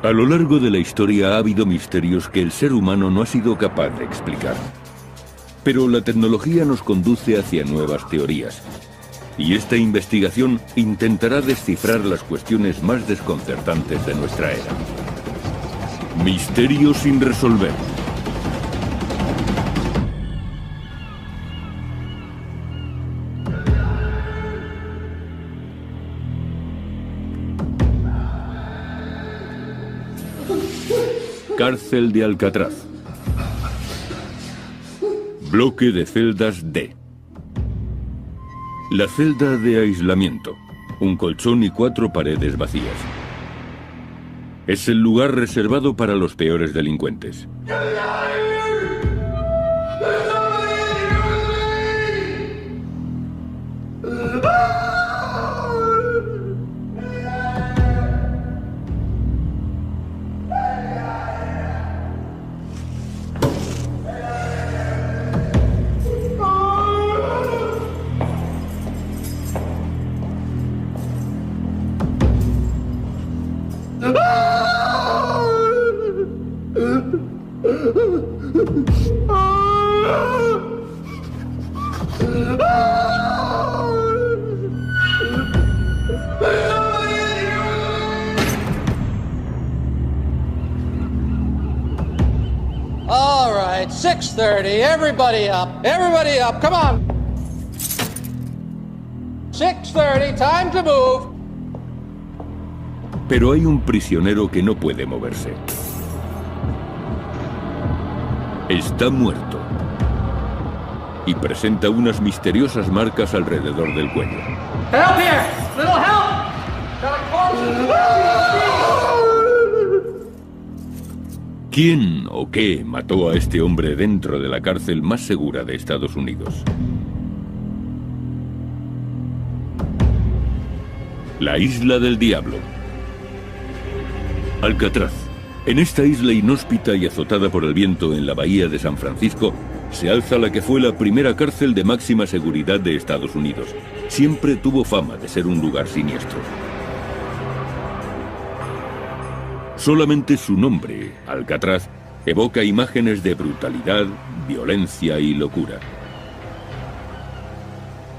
A lo largo de la historia ha habido misterios que el ser humano no ha sido capaz de explicar. Pero la tecnología nos conduce hacia nuevas teorías. Y esta investigación intentará descifrar las cuestiones más desconcertantes de nuestra era. Misterios sin resolver. Cárcel de Alcatraz. Bloque de celdas D. La celda de aislamiento. Un colchón y 4 paredes vacías. Es el lugar reservado para los peores delincuentes. All right, 6:30, everybody up, come on. 6:30, time to move. Pero hay un prisionero que no puede moverse. Está muerto. Y presenta unas misteriosas marcas alrededor del cuello. Help here! Little help! Got a corpse. ¿Quién o qué mató a este hombre dentro de la cárcel más segura de Estados Unidos? La Isla del Diablo. Alcatraz. En esta isla inhóspita y azotada por el viento en la bahía de San Francisco, se alza la que fue la primera cárcel de máxima seguridad de Estados Unidos. Siempre tuvo fama de ser un lugar siniestro. Solamente su nombre, Alcatraz, evoca imágenes de brutalidad, violencia y locura.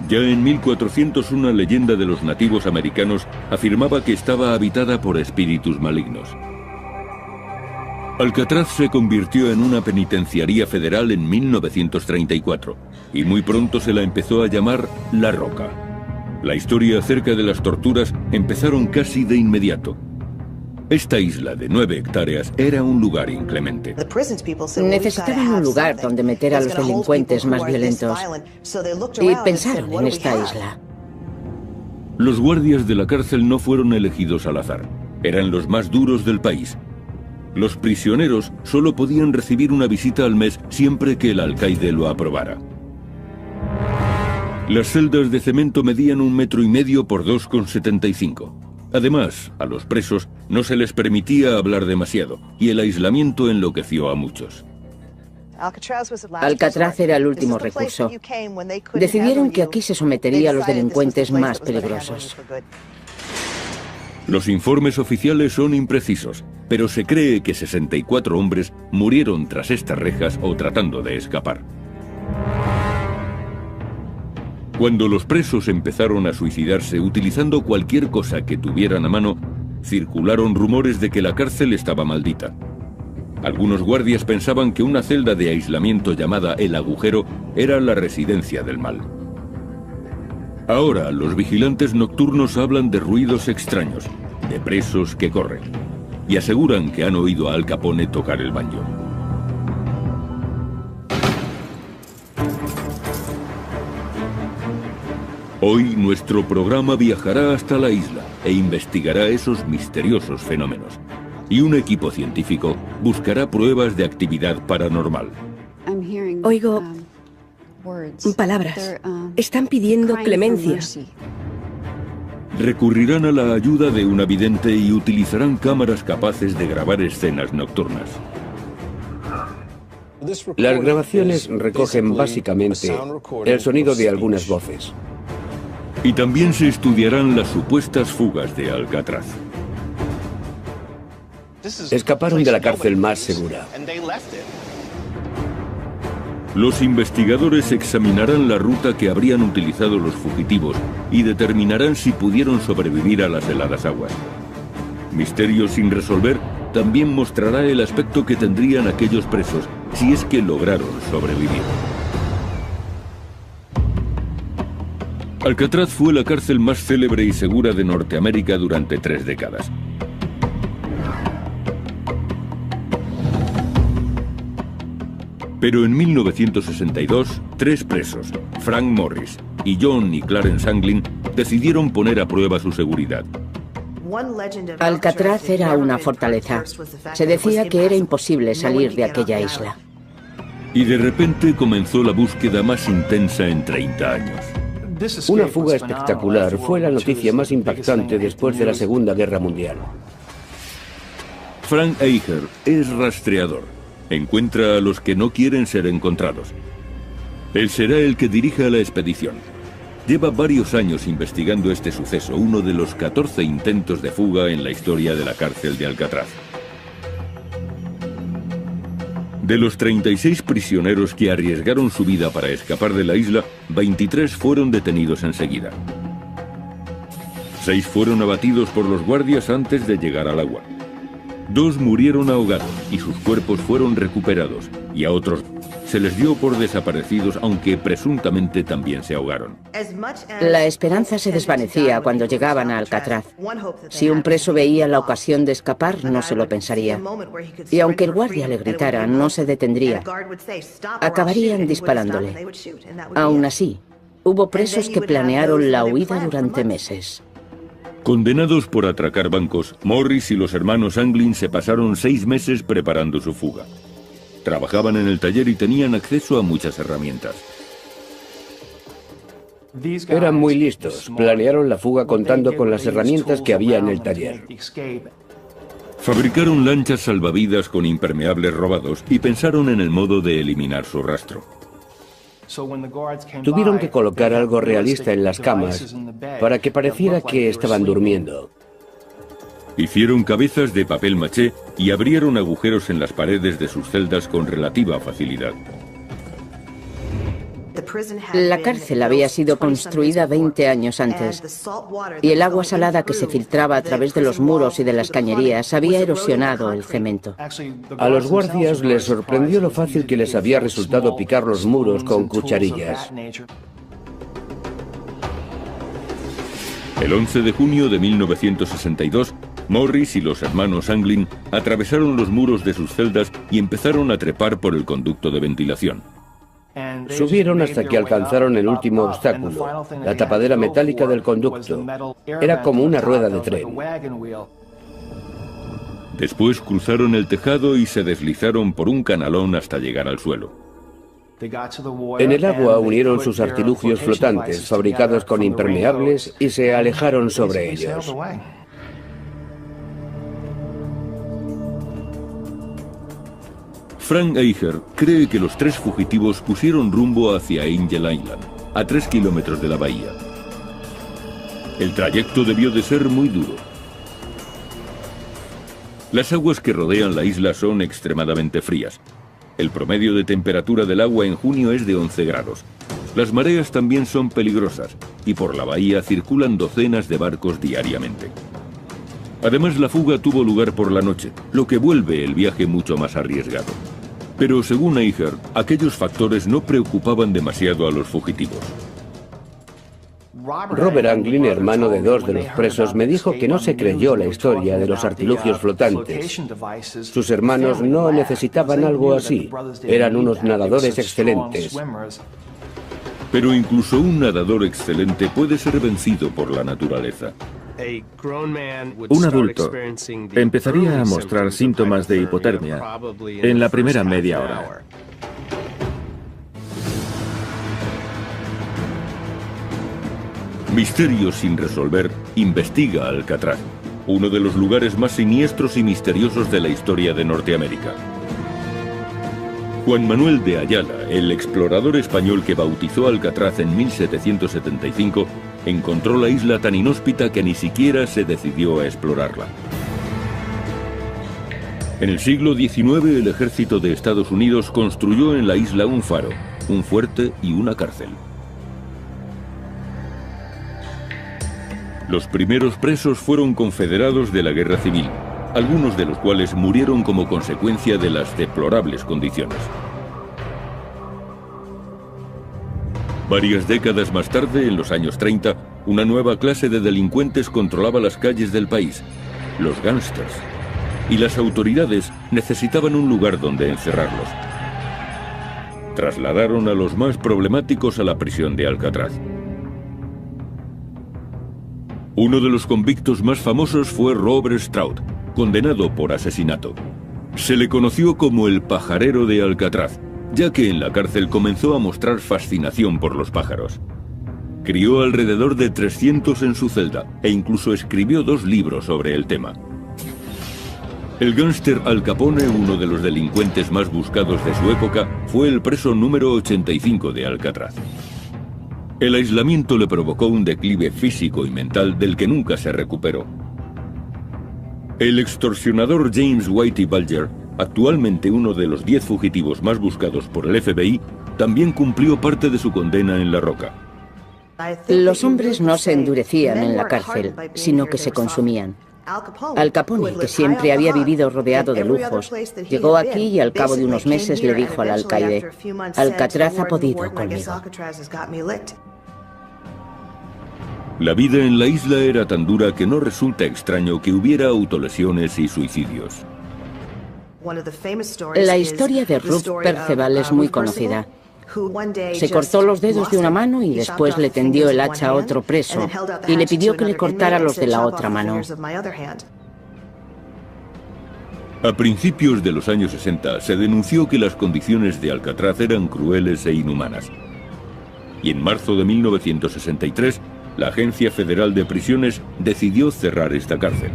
Ya en 1400 una leyenda de los nativos americanos afirmaba que estaba habitada por espíritus malignos. Alcatraz se convirtió en una penitenciaría federal en 1934 y muy pronto se la empezó a llamar La Roca. La historia acerca de las torturas empezaron casi de inmediato. Esta isla de 9 hectáreas era un lugar inclemente. Necesitaban un lugar donde meter a los delincuentes más violentos y pensaron en esta isla. Los guardias de la cárcel no fueron elegidos al azar. Eran los más duros del país. Los prisioneros solo podían recibir una visita al mes siempre que el alcaide lo aprobara. Las celdas de cemento medían 1,5 metros por 2,75. Además, a los presos no se les permitía hablar demasiado, y el aislamiento enloqueció a muchos. Alcatraz era el último recurso. Decidieron que aquí se sometería a los delincuentes más peligrosos. Los informes oficiales son imprecisos, pero se cree que 64 hombres murieron tras estas rejas o tratando de escapar. Cuando los presos empezaron a suicidarse utilizando cualquier cosa que tuvieran a mano, circularon rumores de que la cárcel estaba maldita. Algunos guardias pensaban que una celda de aislamiento llamada El Agujero era la residencia del mal. Ahora, los vigilantes nocturnos hablan de ruidos extraños, de presos que corren, y aseguran que han oído a Al Capone tocar el banjo. Hoy nuestro programa viajará hasta la isla e investigará esos misteriosos fenómenos. Y un equipo científico buscará pruebas de actividad paranormal. Oigo palabras. Están pidiendo clemencia. Recurrirán a la ayuda de una vidente y utilizarán cámaras capaces de grabar escenas nocturnas. Las grabaciones recogen básicamente el sonido de algunas voces. Y también se estudiarán las supuestas fugas de Alcatraz. Escaparon de la cárcel más segura. Los investigadores examinarán la ruta que habrían utilizado los fugitivos y determinarán si pudieron sobrevivir a las heladas aguas. Misterio sin resolver también mostrará el aspecto que tendrían aquellos presos si es que lograron sobrevivir. Alcatraz fue la cárcel más célebre y segura de Norteamérica durante 3 décadas. Pero en 1962, 3 presos, Frank Morris y John y Clarence Anglin, decidieron poner a prueba su seguridad. Alcatraz era una fortaleza. Se decía que era imposible salir de aquella isla. Y de repente comenzó la búsqueda más intensa en 30 años. Una fuga espectacular fue la noticia más impactante después de la Segunda Guerra Mundial. Frank Eicher es rastreador. Encuentra a los que no quieren ser encontrados. Él será el que dirija la expedición. Lleva varios años investigando este suceso, uno de los 14 intentos de fuga en la historia de la cárcel de Alcatraz. De los 36 prisioneros que arriesgaron su vida para escapar de la isla, 23 fueron detenidos enseguida. 6 fueron abatidos por los guardias antes de llegar al agua. 2 murieron ahogados y sus cuerpos fueron recuperados, y a otros se les dio por desaparecidos, aunque presuntamente también se ahogaron. La esperanza se desvanecía cuando llegaban a Alcatraz. Si un preso veía la ocasión de escapar, no se lo pensaría. Y aunque el guardia le gritara, no se detendría. Acabarían disparándole. Aún así, hubo presos que planearon la huida durante meses. Condenados por atracar bancos, Morris y los hermanos Anglin se pasaron 6 meses preparando su fuga. Trabajaban en el taller y tenían acceso a muchas herramientas. Eran muy listos. Planearon la fuga contando con las herramientas que había en el taller. Fabricaron lanchas salvavidas con impermeables robados y pensaron en el modo de eliminar su rastro. Tuvieron que colocar algo realista en las camas para que pareciera que estaban durmiendo. Hicieron cabezas de papel maché y abrieron agujeros en las paredes de sus celdas con relativa facilidad. La cárcel había sido construida 20 años antes, y el agua salada que se filtraba a través de los muros y de las cañerías había erosionado el cemento. A los guardias les sorprendió lo fácil que les había resultado picar los muros con cucharillas. El 11 de junio de 1962, Morris y los hermanos Anglin atravesaron los muros de sus celdas y empezaron a trepar por el conducto de ventilación. Subieron hasta que alcanzaron el último obstáculo, la tapadera metálica del conducto. Era como una rueda de tren. Después cruzaron el tejado y se deslizaron por un canalón hasta llegar al suelo. En el agua unieron sus artilugios flotantes, fabricados con impermeables, y se alejaron sobre ellos. Frank Eicher cree que los 3 fugitivos pusieron rumbo hacia Angel Island, a 3 kilómetros de la bahía. El trayecto debió de ser muy duro. Las aguas que rodean la isla son extremadamente frías. El promedio de temperatura del agua en junio es de 11 grados. Las mareas también son peligrosas y por la bahía circulan docenas de barcos diariamente. Además, la fuga tuvo lugar por la noche, lo que vuelve el viaje mucho más arriesgado. Pero según Eicher, aquellos factores no preocupaban demasiado a los fugitivos. Robert Anglin, hermano de 2 de los presos, me dijo que no se creyó la historia de los artilugios flotantes. Sus hermanos no necesitaban algo así. Eran unos nadadores excelentes. Pero incluso un nadador excelente puede ser vencido por la naturaleza. Un adulto empezaría a mostrar síntomas de hipotermia en la primera media hora. Misterio sin resolver investiga Alcatraz, uno de los lugares más siniestros y misteriosos de la historia de Norteamérica. Juan Manuel de Ayala, el explorador español que bautizó Alcatraz en 1775, encontró la isla tan inhóspita que ni siquiera se decidió a explorarla. En el siglo XIX, el ejército de Estados Unidos construyó en la isla un faro, un fuerte y una cárcel. Los primeros presos fueron confederados de la Guerra Civil, algunos de los cuales murieron como consecuencia de las deplorables condiciones. Varias décadas más tarde, en los años 30, una nueva clase de delincuentes controlaba las calles del país, los gángsters, y las autoridades necesitaban un lugar donde encerrarlos. Trasladaron a los más problemáticos a la prisión de Alcatraz. Uno de los convictos más famosos fue Robert Stroud, condenado por asesinato. Se le conoció como el pajarero de Alcatraz, ya que en la cárcel comenzó a mostrar fascinación por los pájaros. Crió alrededor de 300 en su celda e incluso escribió 2 libros sobre el tema. El gángster Al Capone, uno de los delincuentes más buscados de su época, fue el preso número 85 de Alcatraz. El aislamiento le provocó un declive físico y mental del que nunca se recuperó. El extorsionador James Whitey Bulger, actualmente uno de los 10 fugitivos más buscados por el FBI, también cumplió parte de su condena en La Roca. Los hombres no se endurecían en la cárcel, sino que se consumían. Al Capone, que siempre había vivido rodeado de lujos, llegó aquí y al cabo de unos meses le dijo al alcaide: Alcatraz ha podido conmigo. La vida en la isla era tan dura que no resulta extraño que hubiera autolesiones y suicidios. La historia de Ruth Perceval es muy conocida. Se cortó los dedos de una mano y después le tendió el hacha a otro preso y le pidió que le cortara los de la otra mano. A principios de los años 60 se denunció que las condiciones de Alcatraz eran crueles e inhumanas. Y en marzo de 1963, la Agencia Federal de Prisiones decidió cerrar esta cárcel.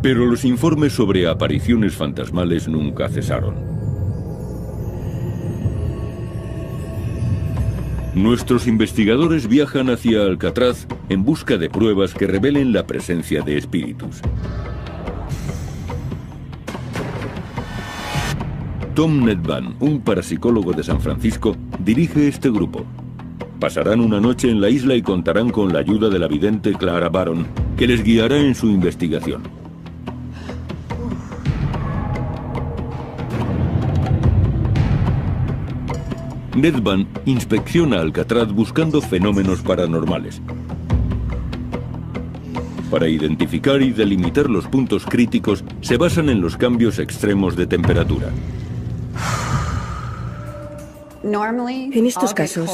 Pero los informes sobre apariciones fantasmales nunca cesaron. Nuestros investigadores viajan hacia Alcatraz en busca de pruebas que revelen la presencia de espíritus. Tom Nedvan, un parapsicólogo de San Francisco, dirige este grupo. Pasarán una noche en la isla y contarán con la ayuda de la vidente Clara Baron, que les guiará en su investigación. Nedvan inspecciona Alcatraz buscando fenómenos paranormales. Para identificar y delimitar los puntos críticos, se basan en los cambios extremos de temperatura. En estos casos,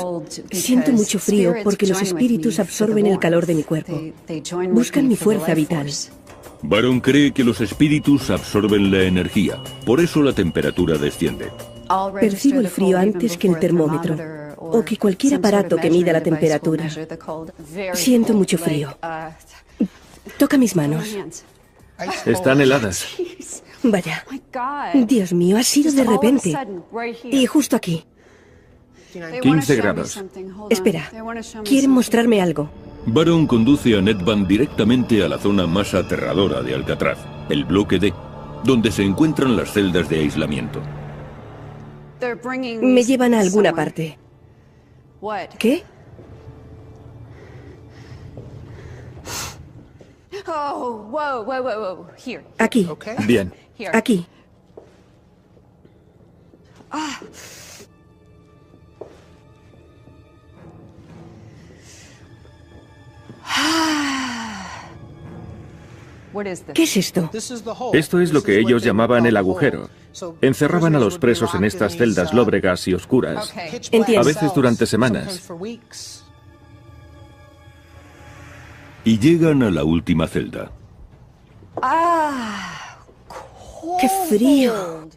siento mucho frío porque los espíritus absorben el calor de mi cuerpo. Buscan mi fuerza vital. Baron cree que los espíritus absorben la energía, por eso la temperatura desciende. Percibo el frío antes que el termómetro o que cualquier aparato que mida la temperatura. Siento mucho frío. Toca mis manos. Están heladas. Vaya. Dios mío, ha sido de repente. Y justo aquí. 15 grados. Espera, quieren mostrarme algo. Baron conduce a Nedvan directamente a la zona más aterradora de Alcatraz, el bloque D, donde se encuentran las celdas de aislamiento. Me llevan a alguna parte. ¿Qué? Aquí. Bien. Aquí. ¿Qué es esto? Esto es lo que ellos llamaban el agujero. Encerraban a los presos en estas celdas lóbregas y oscuras, Entiendo. a veces durante semanas. Y llegan a la última celda. ¡Qué frío!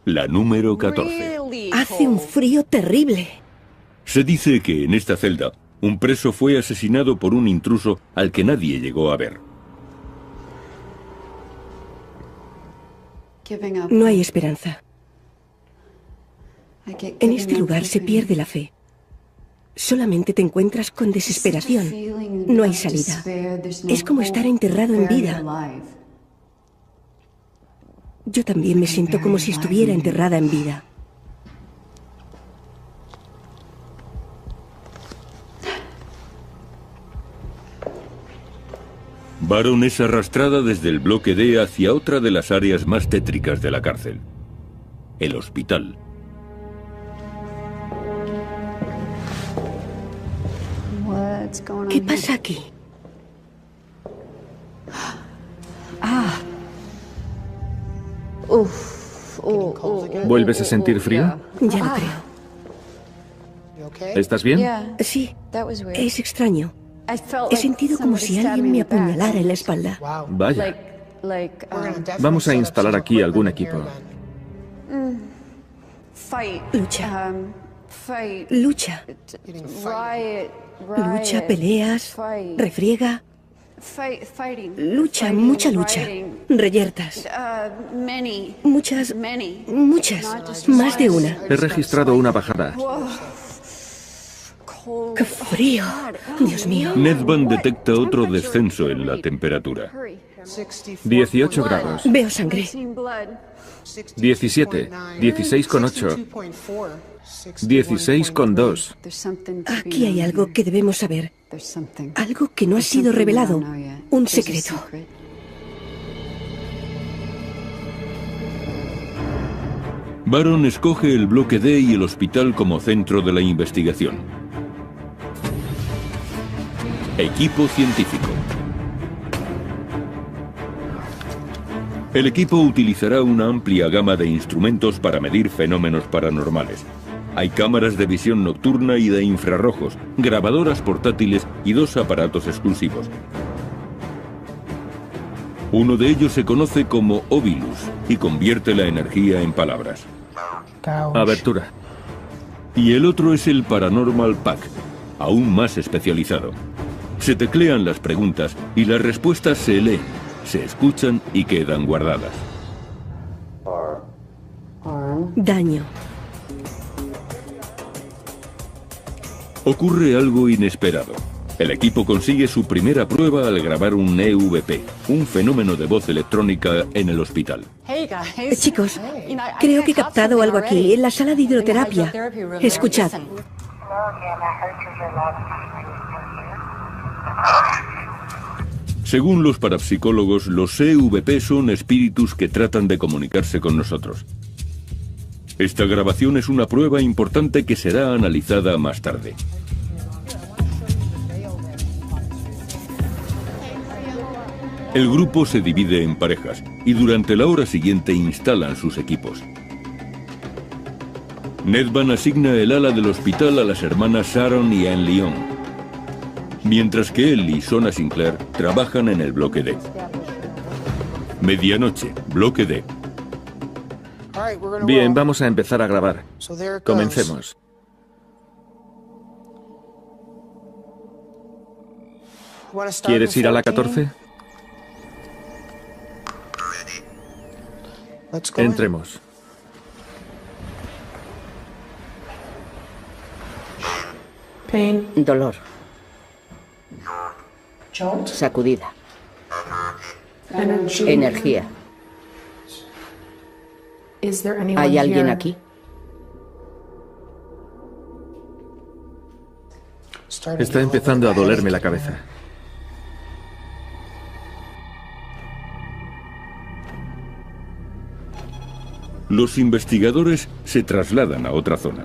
La número 14. Hace un frío terrible. Se dice que en esta celda, un preso fue asesinado por un intruso al que nadie llegó a ver. No hay esperanza. En este lugar se pierde la fe. Solamente te encuentras con desesperación. No hay salida. Es como estar enterrado en vida. Yo también me siento como si estuviera enterrada en vida. Baron es arrastrada desde el bloque D hacia otra de las áreas más tétricas de la cárcel, el hospital. ¿Qué pasa aquí? ¿Vuelves a sentir frío? Ya lo creo. ¿Estás bien? Sí, es extraño. He sentido como si alguien me apuñalara en la espalda. Vaya. Vamos a instalar aquí algún equipo. Lucha. Lucha. Lucha, peleas, refriega. Lucha, mucha lucha. Reyertas. Muchas, más de una. He registrado una bajada. ¡Qué frío! Dios mío. Nedvan detecta otro descenso en la temperatura. 18 grados. Veo sangre. 17, 16,8, 16,2. Aquí hay algo que debemos saber. Algo que no ha sido revelado. Un secreto. Baron escoge el bloque D y el hospital como centro de la investigación. Equipo científico. El equipo utilizará una amplia gama de instrumentos para medir fenómenos paranormales. Hay cámaras de visión nocturna y de infrarrojos, grabadoras portátiles y 2 aparatos exclusivos. Uno de ellos se conoce como Ovilus y convierte la energía en palabras. Abertura. Y el otro es el Paranormal Pack, aún más especializado. Se teclean las preguntas y las respuestas se leen, se escuchan y quedan guardadas. Daño. Ocurre algo inesperado. El equipo consigue su primera prueba al grabar un EVP, un fenómeno de voz electrónica en el hospital. Chicos, creo que he captado algo aquí, en la sala de hidroterapia. Escuchad. Según los parapsicólogos, los EVP son espíritus que tratan de comunicarse con nosotros. Esta grabación es una prueba importante que será analizada más tarde. El grupo se divide en parejas y durante la hora siguiente instalan sus equipos. Nedvan asigna el ala del hospital a las hermanas Sharon y Anne Lyon, mientras que él y Sona Sinclair trabajan en el bloque D. Medianoche, bloque D. Bien, vamos a empezar a grabar. Comencemos. ¿Quieres ir a la 14? Entremos. Dolor. Sacudida. Energía. ¿Hay alguien aquí? Está empezando a dolerme la cabeza. Los investigadores se trasladan a otra zona.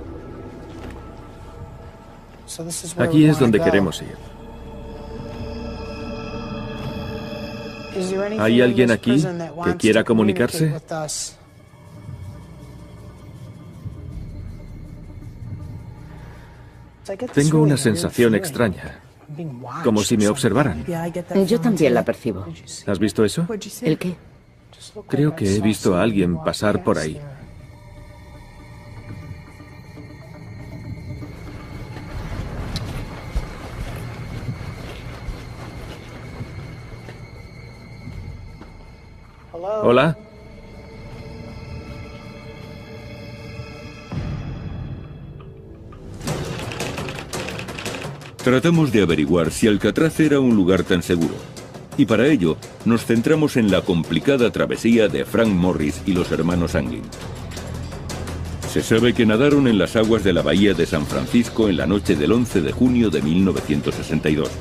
Aquí es donde queremos ir. ¿Hay alguien aquí que quiera comunicarse? Tengo una sensación extraña, como si me observaran. Yo también la percibo. ¿Has visto eso? ¿El qué? Creo que he visto a alguien pasar por ahí. Hola. Tratamos de averiguar si Alcatraz era un lugar tan seguro. Y para ello, nos centramos en la complicada travesía de Frank Morris y los hermanos Anglin. Se sabe que nadaron en las aguas de la bahía de San Francisco en la noche del 11 de junio de 1962.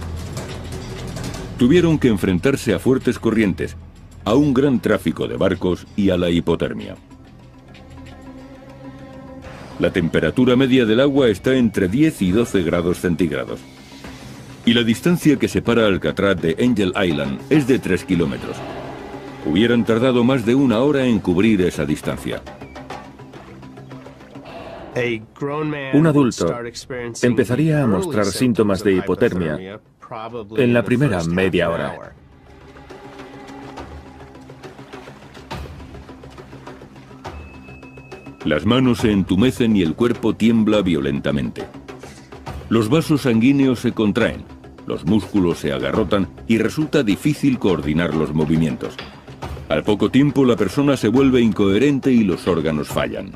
Tuvieron que enfrentarse a fuertes corrientes, a un gran tráfico de barcos y a la hipotermia. La temperatura media del agua está entre 10 y 12 grados centígrados. Y la distancia que separa Alcatraz de Angel Island es de 3 kilómetros. Hubieran tardado más de una hora en cubrir esa distancia. Un adulto empezaría a mostrar síntomas de hipotermia en la primera media hora. Las manos se entumecen y el cuerpo tiembla violentamente. Los vasos sanguíneos se contraen, los músculos se agarrotan y resulta difícil coordinar los movimientos. Al poco tiempo la persona se vuelve incoherente y los órganos fallan.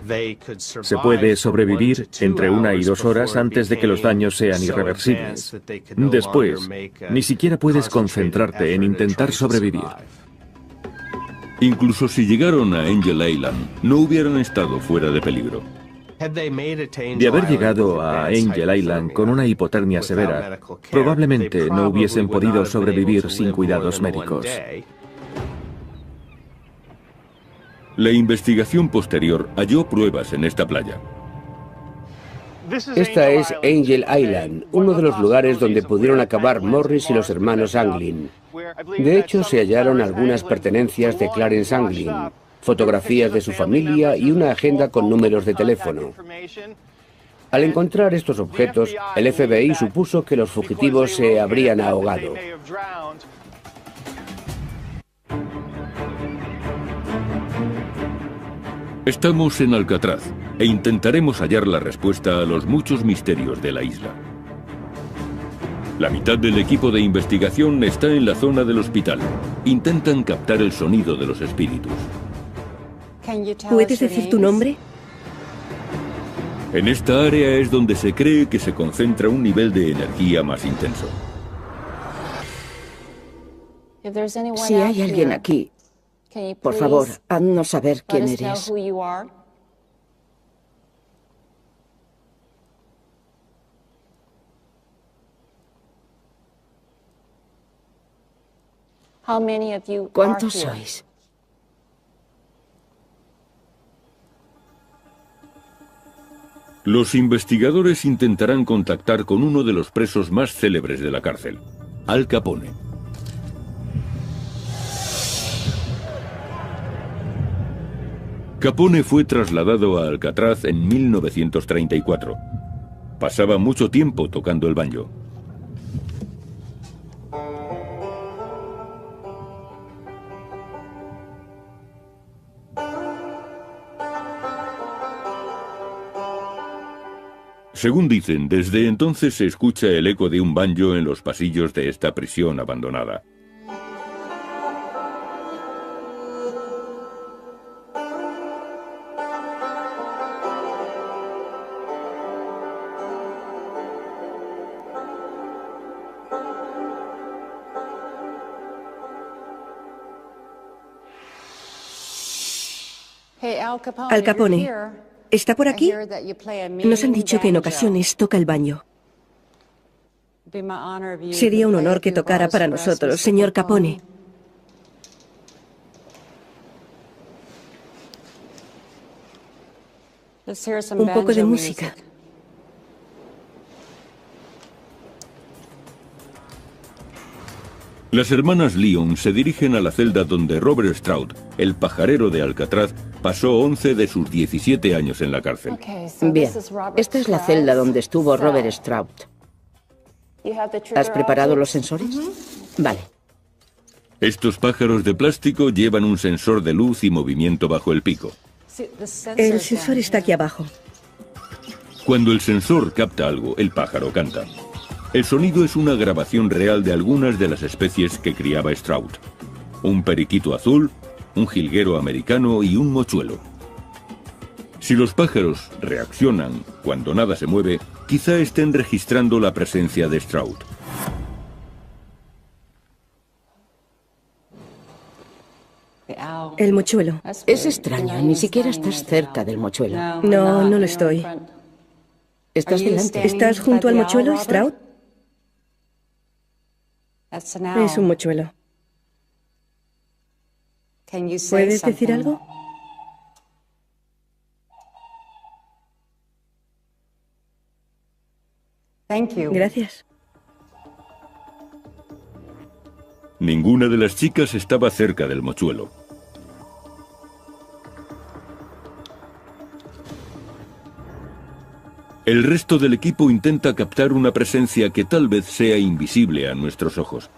Se puede sobrevivir entre 1 y 2 horas antes de que los daños sean irreversibles. Después, ni siquiera puedes concentrarte en intentar sobrevivir. Incluso si llegaron a Angel Island, no hubieran estado fuera de peligro. De haber llegado a Angel Island con una hipotermia severa, probablemente no hubiesen podido sobrevivir sin cuidados médicos. La investigación posterior halló pruebas en esta playa. Esta es Angel Island, uno de los lugares donde pudieron acabar Morris y los hermanos Anglin. De hecho, se hallaron algunas pertenencias de Clarence Anglin, fotografías de su familia y una agenda con números de teléfono. Al encontrar estos objetos, el FBI supuso que los fugitivos se habrían ahogado. Estamos en Alcatraz e intentaremos hallar la respuesta a los muchos misterios de la isla. La mitad del equipo de investigación está en la zona del hospital. Intentan captar el sonido de los espíritus. ¿Puedes decir tu nombre? En esta área es donde se cree que se concentra un nivel de energía más intenso. Si hay alguien aquí, por favor, haznos saber quién eres. ¿Cuántos sois? Los investigadores intentarán contactar con uno de los presos más célebres de la cárcel, Al Capone. Capone fue trasladado a Alcatraz en 1934. Pasaba mucho tiempo tocando el banjo. Según dicen, desde entonces se escucha el eco de un banjo en los pasillos de esta prisión abandonada. Al Capone, ¿está por aquí? Nos han dicho que en ocasiones toca el banjo. Sería un honor que tocara para nosotros, señor Capone. Un poco de música. Las hermanas Lyon se dirigen a la celda donde Robert Stroud, el pajarero de Alcatraz, pasó 11 de sus 17 años en la cárcel. Bien, esta es la celda donde estuvo Robert Stroud. ¿Has preparado los sensores? Vale. Estos pájaros de plástico llevan un sensor de luz y movimiento bajo el pico. El sensor está aquí abajo. Cuando el sensor capta algo, el pájaro canta. El sonido es una grabación real de algunas de las especies que criaba Stroud. Un periquito azul, un jilguero americano y un mochuelo. Si los pájaros reaccionan cuando nada se mueve, quizá estén registrando la presencia de Stroud. El mochuelo. Es extraño, ni siquiera estás cerca del mochuelo. No, no lo estoy. Estás delante. ¿Estás junto al mochuelo, Stroud? Es un mochuelo. ¿Puedes decir algo? Gracias. Ninguna de las chicas estaba cerca del mochuelo. El resto del equipo intenta captar una presencia que tal vez sea invisible a nuestros ojos.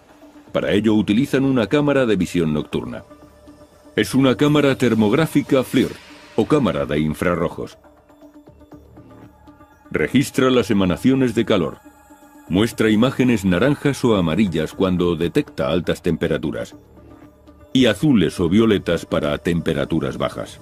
Para ello utilizan una cámara de visión nocturna. Es una cámara termográfica FLIR, o cámara de infrarrojos. Registra las emanaciones de calor. Muestra imágenes naranjas o amarillas cuando detecta altas temperaturas. Y azules o violetas para temperaturas bajas.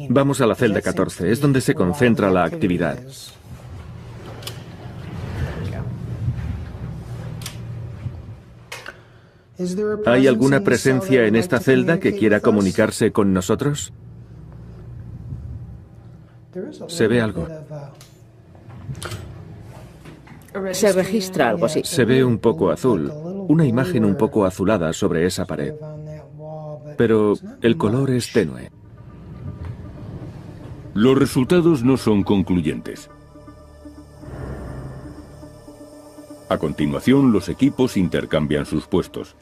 Vamos a la celda 14, es donde se concentra la actividad. ¿Hay alguna presencia en esta celda que quiera comunicarse con nosotros? Se ve algo. Se registra algo así. Se ve un poco azul, una imagen un poco azulada sobre esa pared. Pero el color es tenue. Los resultados no son concluyentes. A continuación, los equipos intercambian sus puestos.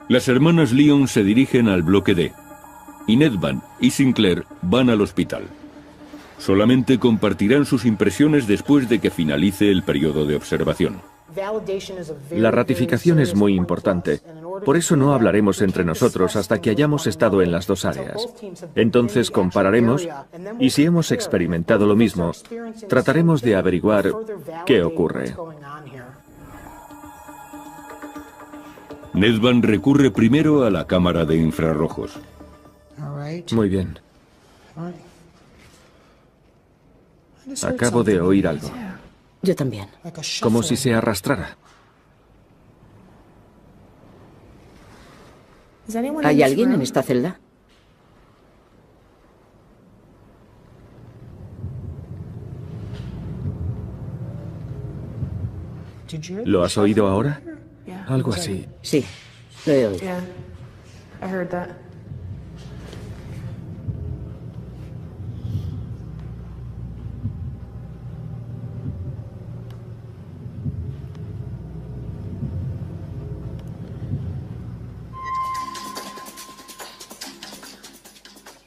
Las hermanas Lyon se dirigen al bloque D, y Nedvan y Sinclair van al hospital. Solamente compartirán sus impresiones después de que finalice el periodo de observación. La ratificación es muy importante. Por eso no hablaremos entre nosotros hasta que hayamos estado en las dos áreas. Entonces compararemos y si hemos experimentado lo mismo, trataremos de averiguar qué ocurre. Nedvan recurre primero a la cámara de infrarrojos. Muy bien. Acabo de oír algo. Yo también. Como si se arrastrara. ¿Hay alguien en esta celda? ¿Lo has oído ahora? Algo así. Sí, lo he oído.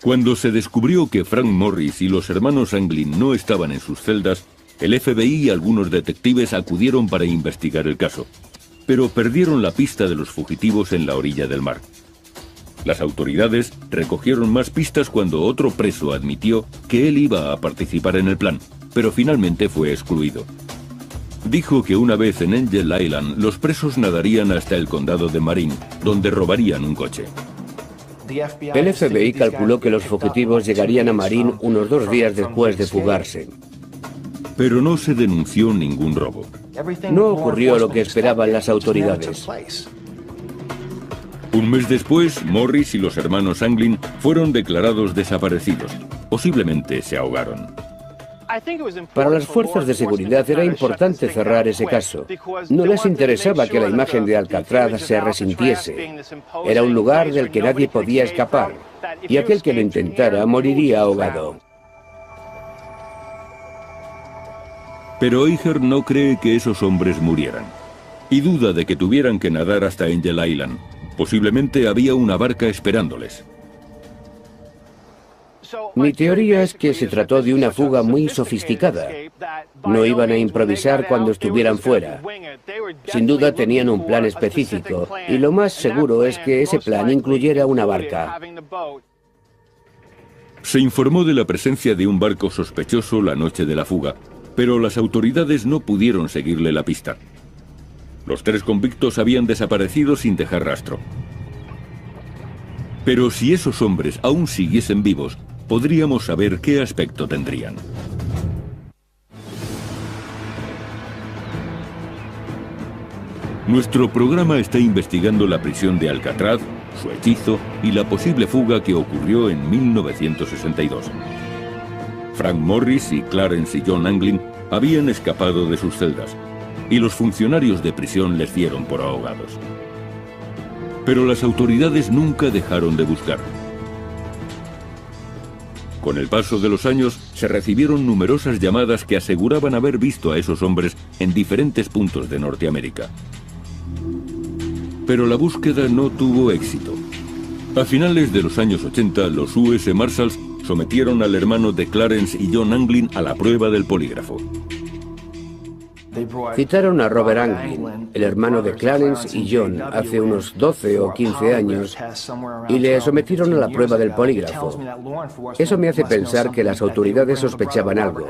Cuando se descubrió que Frank Morris y los hermanos Anglin no estaban en sus celdas, el FBI y algunos detectives acudieron para investigar el caso, pero perdieron la pista de los fugitivos en la orilla del mar. Las autoridades recogieron más pistas cuando otro preso admitió que él iba a participar en el plan, pero finalmente fue excluido. Dijo que una vez en Angel Island, los presos nadarían hasta el condado de Marin, donde robarían un coche. El FBI calculó que los fugitivos llegarían a Marin unos 2 días después de fugarse. Pero no se denunció ningún robo. No ocurrió lo que esperaban las autoridades. Un mes después, Morris y los hermanos Anglin fueron declarados desaparecidos. Posiblemente se ahogaron. Para las fuerzas de seguridad era importante cerrar ese caso. No les interesaba que la imagen de Alcatraz se resintiese. Era un lugar del que nadie podía escapar, y aquel que lo intentara moriría ahogado. Pero Eicher no cree que esos hombres murieran, y duda de que tuvieran que nadar hasta Angel Island. Posiblemente había una barca esperándoles. Mi teoría es que se trató de una fuga muy sofisticada. No iban a improvisar cuando estuvieran fuera. Sin duda tenían un plan específico, y lo más seguro es que ese plan incluyera una barca. Se informó de la presencia de un barco sospechoso la noche de la fuga, pero las autoridades no pudieron seguirle la pista. Los 3 convictos habían desaparecido sin dejar rastro. Pero si esos hombres aún siguiesen vivos, podríamos saber qué aspecto tendrían. Nuestro programa está investigando la prisión de Alcatraz, su hechizo y la posible fuga que ocurrió en 1962. Frank Morris y Clarence y John Anglin habían escapado de sus celdas y los funcionarios de prisión les dieron por ahogados. Pero las autoridades nunca dejaron de buscar. Con el paso de los años, se recibieron numerosas llamadas que aseguraban haber visto a esos hombres en diferentes puntos de Norteamérica. Pero la búsqueda no tuvo éxito. A finales de los años 80, los US Marshals sometieron al hermano de Clarence y John Anglin a la prueba del polígrafo. Citaron a Robert Anglin, el hermano de Clarence y John, hace unos 12 o 15 años, y le sometieron a la prueba del polígrafo. Eso me hace pensar que las autoridades sospechaban algo.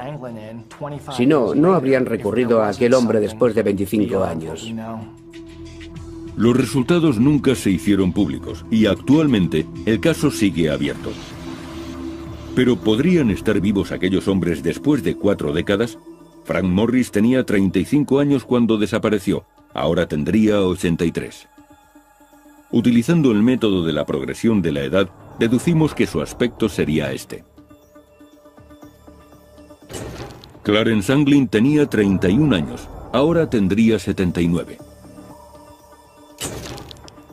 Si no, no habrían recurrido a aquel hombre después de 25 años. Los resultados nunca se hicieron públicos y actualmente el caso sigue abierto. Pero ¿podrían estar vivos aquellos hombres después de 4 décadas? Frank Morris tenía 35 años cuando desapareció, ahora tendría 83. Utilizando el método de la progresión de la edad, deducimos que su aspecto sería este. Clarence Anglin tenía 31 años, ahora tendría 79.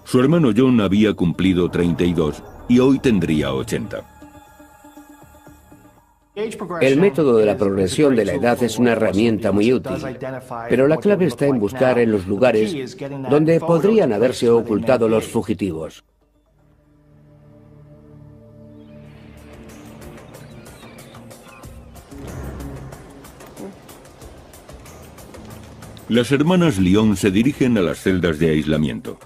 Su hermano John había cumplido 32 y hoy tendría 80. El método de la progresión de la edad es una herramienta muy útil, pero la clave está en buscar en los lugares donde podrían haberse ocultado los fugitivos. Las hermanas Lyon se dirigen a las celdas de aislamiento.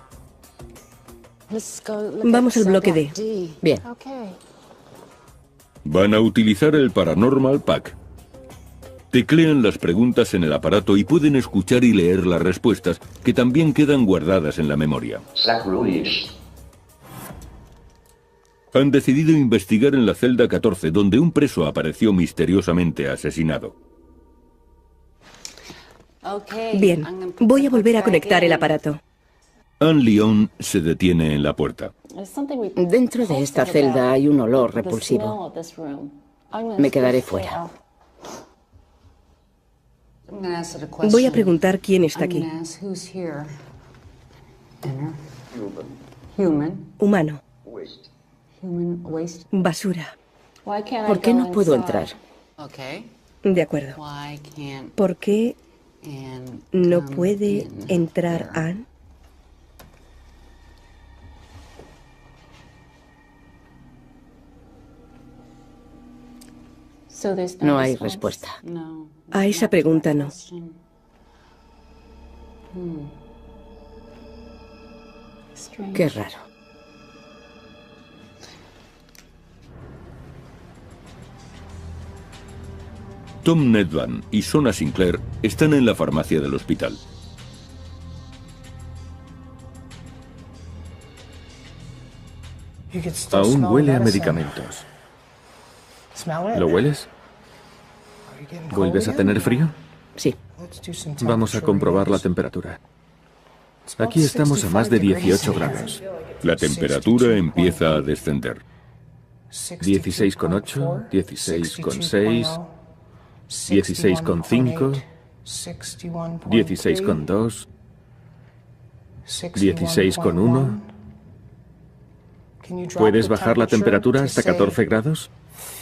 Vamos al bloque D. Bien. Van a utilizar el Paranormal Pack. Teclean las preguntas en el aparato y pueden escuchar y leer las respuestas, que también quedan guardadas en la memoria. Han decidido investigar en la celda 14, donde un preso apareció misteriosamente asesinado. Bien, voy a volver a conectar el aparato. Anne Lyon se detiene en la puerta. Dentro de esta celda hay un olor repulsivo. Me quedaré fuera. Voy a preguntar quién está aquí. Humano. Basura. ¿Por qué no puedo entrar? De acuerdo. ¿Por qué no puede entrar Anne? No hay respuesta. A esa pregunta no. Qué raro. Tom Nedvan y Sona Sinclair están en la farmacia del hospital. Aún huele a medicamentos. ¿Lo hueles? ¿Vuelves a tener frío? Sí. Vamos a comprobar la temperatura. Aquí estamos a más de 18 grados. La temperatura empieza a descender. 16,8, 16,6, 16,5, 16,2, 16,1. ¿Puedes bajar la temperatura hasta 14 grados?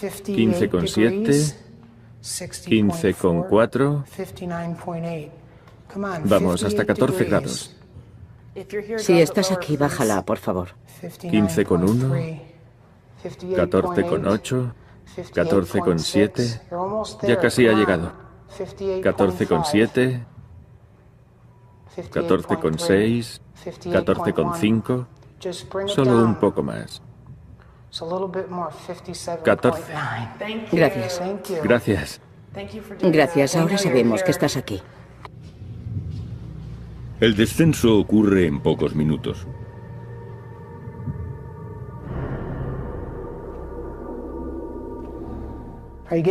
15,7, 15,4. Vamos, hasta 14 grados. Si estás aquí, bájala, por favor. 15,1, 14,8, 14,7. Ya casi ha llegado. 14,7, 14,6, 14,5. Solo un poco más. 14. Gracias. Gracias. Gracias, ahora sabemos que estás aquí. El descenso ocurre en pocos minutos.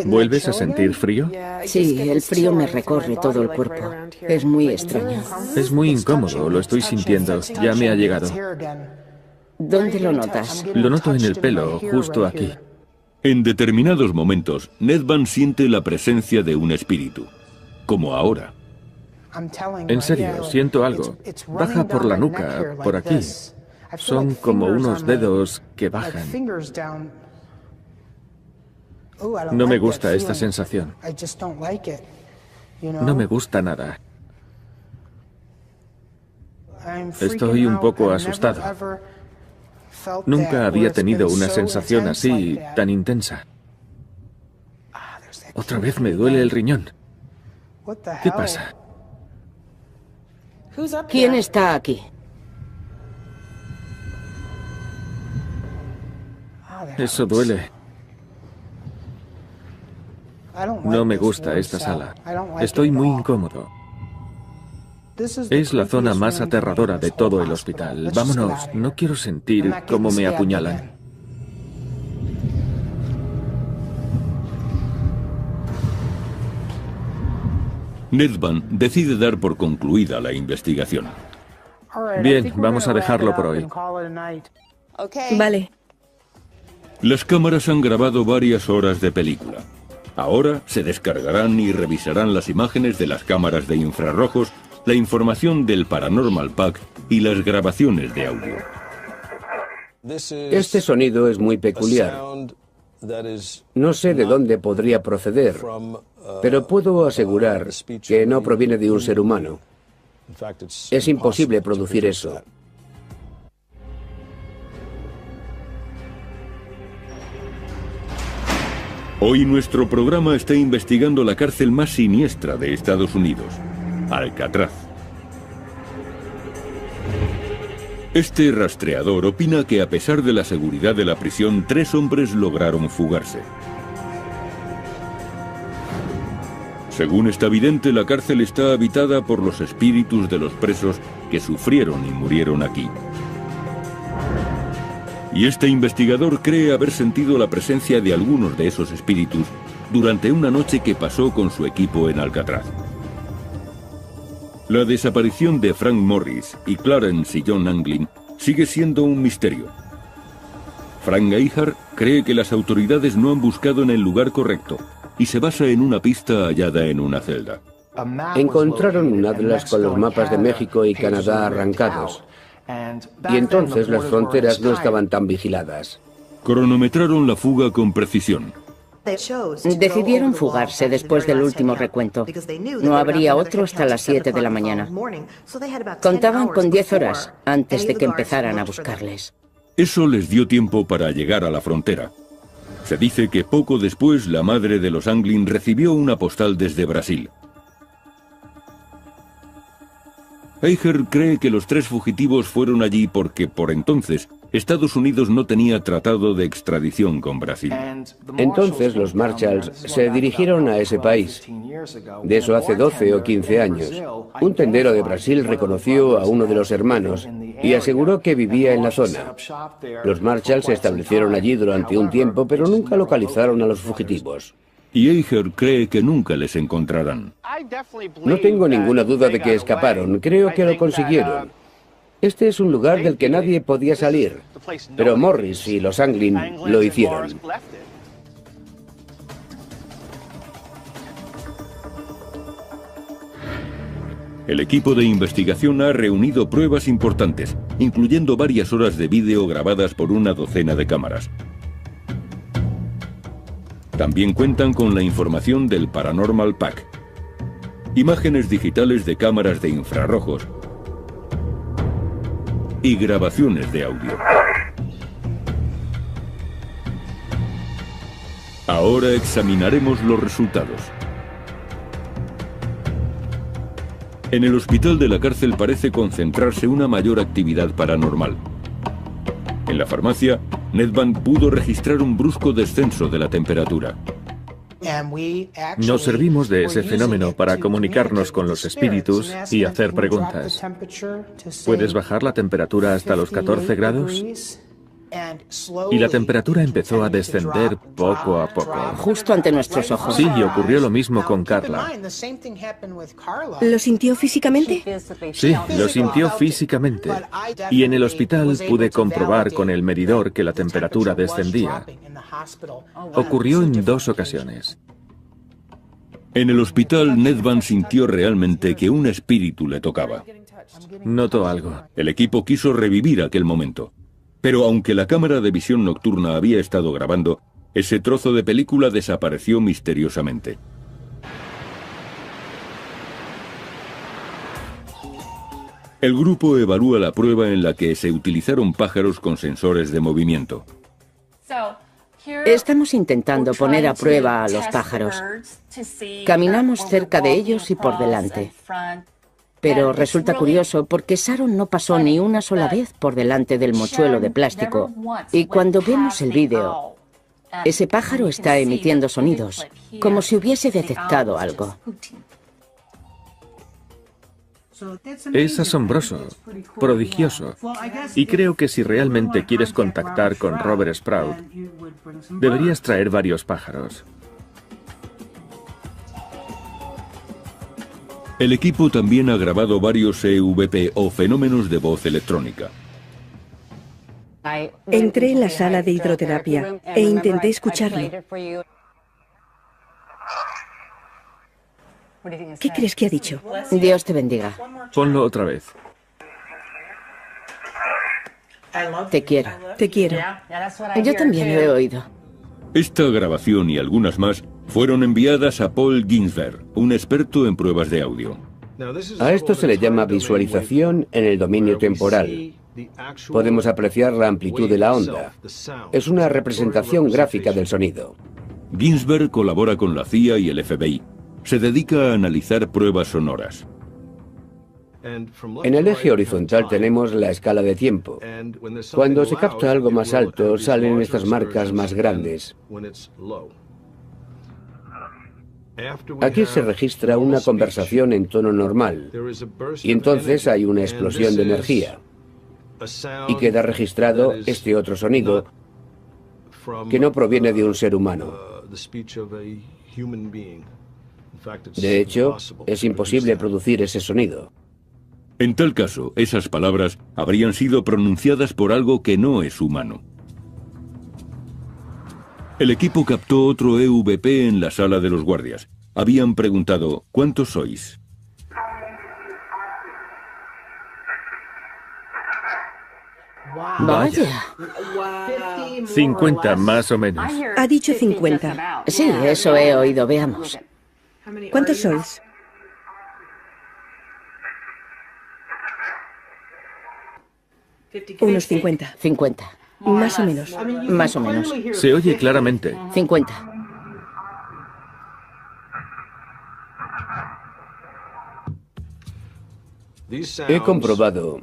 ¿Vuelves a sentir frío? Sí, el frío me recorre todo el cuerpo. Es muy extraño. Es muy incómodo, lo estoy sintiendo. Ya me ha llegado. ¿Dónde lo notas? Lo noto en el pelo, justo aquí. En determinados momentos, Nedvan siente la presencia de un espíritu, como ahora. En serio, siento algo. Baja por la nuca, por aquí. Son como unos dedos que bajan. No me gusta esta sensación. No me gusta nada. Estoy un poco asustado. Nunca había tenido una sensación así, tan intensa. Otra vez me duele el riñón. ¿Qué pasa? ¿Quién está aquí? Eso duele. No me gusta esta sala. Estoy muy incómodo. Es la zona más aterradora de todo el hospital. Vámonos, no quiero sentir cómo me apuñalan. Nedvan decide dar por concluida la investigación. Bien, vamos a dejarlo por hoy. Vale. Las cámaras han grabado varias horas de película. Ahora se descargarán y revisarán las imágenes de las cámaras de infrarrojos, la información del Paranormal Pack y las grabaciones de audio. Este sonido es muy peculiar. No sé de dónde podría proceder, pero puedo asegurar que no proviene de un ser humano. Es imposible producir eso. Hoy nuestro programa está investigando la cárcel más siniestra de Estados Unidos, Alcatraz. Este rastreador opina que a pesar de la seguridad de la prisión, 3 hombres lograron fugarse. Según está vidente, la cárcel está habitada por los espíritus de los presos que sufrieron y murieron aquí. Y este investigador cree haber sentido la presencia de algunos de esos espíritus durante una noche que pasó con su equipo en Alcatraz. La desaparición de Frank Morris y Clarence y John Anglin sigue siendo un misterio. Frank Geiger cree que las autoridades no han buscado en el lugar correcto y se basa en una pista hallada en una celda. Encontraron un atlas con los mapas de México y Canadá arrancados. Y entonces las fronteras no estaban tan vigiladas. Cronometraron la fuga con precisión. Decidieron fugarse después del último recuento. No habría otro hasta las 7 de la mañana. Contaban con 10 horas antes de que empezaran a buscarles. Eso les dio tiempo para llegar a la frontera. Se dice que poco después la madre de los Anglin recibió una postal desde Brasil. Geiger cree que los 3 fugitivos fueron allí porque, por entonces, Estados Unidos no tenía tratado de extradición con Brasil. Entonces los Marshalls se dirigieron a ese país. De eso hace 12 o 15 años. Un tendero de Brasil reconoció a uno de los hermanos y aseguró que vivía en la zona. Los Marshalls se establecieron allí durante un tiempo, pero nunca localizaron a los fugitivos. Y Geiger cree que nunca les encontrarán. No tengo ninguna duda de que escaparon. Creo que lo consiguieron. Este es un lugar del que nadie podía salir, pero Morris y los Anglin lo hicieron. El equipo de investigación ha reunido pruebas importantes, incluyendo varias horas de vídeo grabadas por una docena de cámaras. También cuentan con la información del Paranormal Pack, imágenes digitales de cámaras de infrarrojos y grabaciones de audio. Ahora examinaremos los resultados. En el hospital de la cárcel parece concentrarse una mayor actividad paranormal. En la farmacia, Nedvan pudo registrar un brusco descenso de la temperatura. Nos servimos de ese fenómeno para comunicarnos con los espíritus y hacer preguntas. ¿Puedes bajar la temperatura hasta los 14 grados? Y la temperatura empezó a descender poco a poco. Justo ante nuestros ojos. Sí, y ocurrió lo mismo con Carla. ¿Lo sintió físicamente? Sí, lo sintió físicamente. Y en el hospital pude comprobar con el medidor que la temperatura descendía. Ocurrió en 2 ocasiones. En el hospital, Ned Van sintió realmente que un espíritu le tocaba. Notó algo. El equipo quiso revivir aquel momento. Pero aunque la cámara de visión nocturna había estado grabando, ese trozo de película desapareció misteriosamente. El grupo evalúa la prueba en la que se utilizaron pájaros con sensores de movimiento. Estamos intentando poner a prueba a los pájaros. Caminamos cerca de ellos y por delante. Pero resulta curioso porque Sharon no pasó ni una sola vez por delante del mochuelo de plástico. Y cuando vemos el vídeo, ese pájaro está emitiendo sonidos, como si hubiese detectado algo. Es asombroso, prodigioso. Y creo que si realmente quieres contactar con Robert Sprout, deberías traer varios pájaros. El equipo también ha grabado varios EVP o fenómenos de voz electrónica. Entré en la sala de hidroterapia e intenté escucharlo. ¿Qué crees que ha dicho? Dios te bendiga. Ponlo otra vez. Te quiero. Te quiero. Yo también lo he oído. Esta grabación y algunas más fueron enviadas a Paul Ginsberg, un experto en pruebas de audio. A esto se le llama visualización en el dominio temporal. Podemos apreciar la amplitud de la onda. Es una representación gráfica del sonido. Ginsberg colabora con la CIA y el FBI. Se dedica a analizar pruebas sonoras. En el eje horizontal tenemos la escala de tiempo. Cuando se capta algo más alto, salen estas marcas más grandes. Aquí se registra una conversación en tono normal, y entonces hay una explosión de energía, y queda registrado este otro sonido, que no proviene de un ser humano. De hecho, es imposible producir ese sonido. En tal caso, esas palabras habrían sido pronunciadas por algo que no es humano. El equipo captó otro EVP en la sala de los guardias. Habían preguntado, ¿cuántos sois? Vaya. 50 más o menos. Ha dicho 50. Sí, eso he oído. Veamos. ¿Cuántos sois? Unos 50. 50. Más o menos. Más o menos. Se oye claramente. 50. He comprobado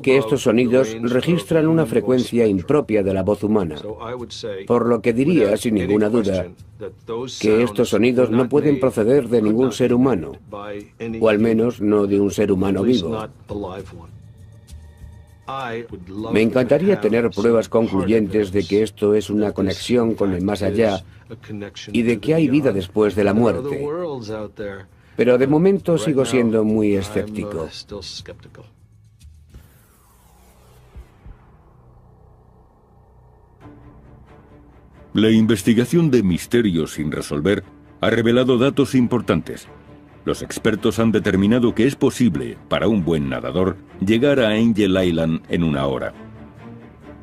que estos sonidos registran una frecuencia impropia de la voz humana, por lo que diría, sin ninguna duda, que estos sonidos no pueden proceder de ningún ser humano, o al menos no de un ser humano vivo. Me encantaría tener pruebas concluyentes de que esto es una conexión con el más allá y de que hay vida después de la muerte. Pero de momento sigo siendo muy escéptico. La investigación de misterios sin resolver ha revelado datos importantes. Los expertos han determinado que es posible, para un buen nadador, llegar a Angel Island en 1 hora.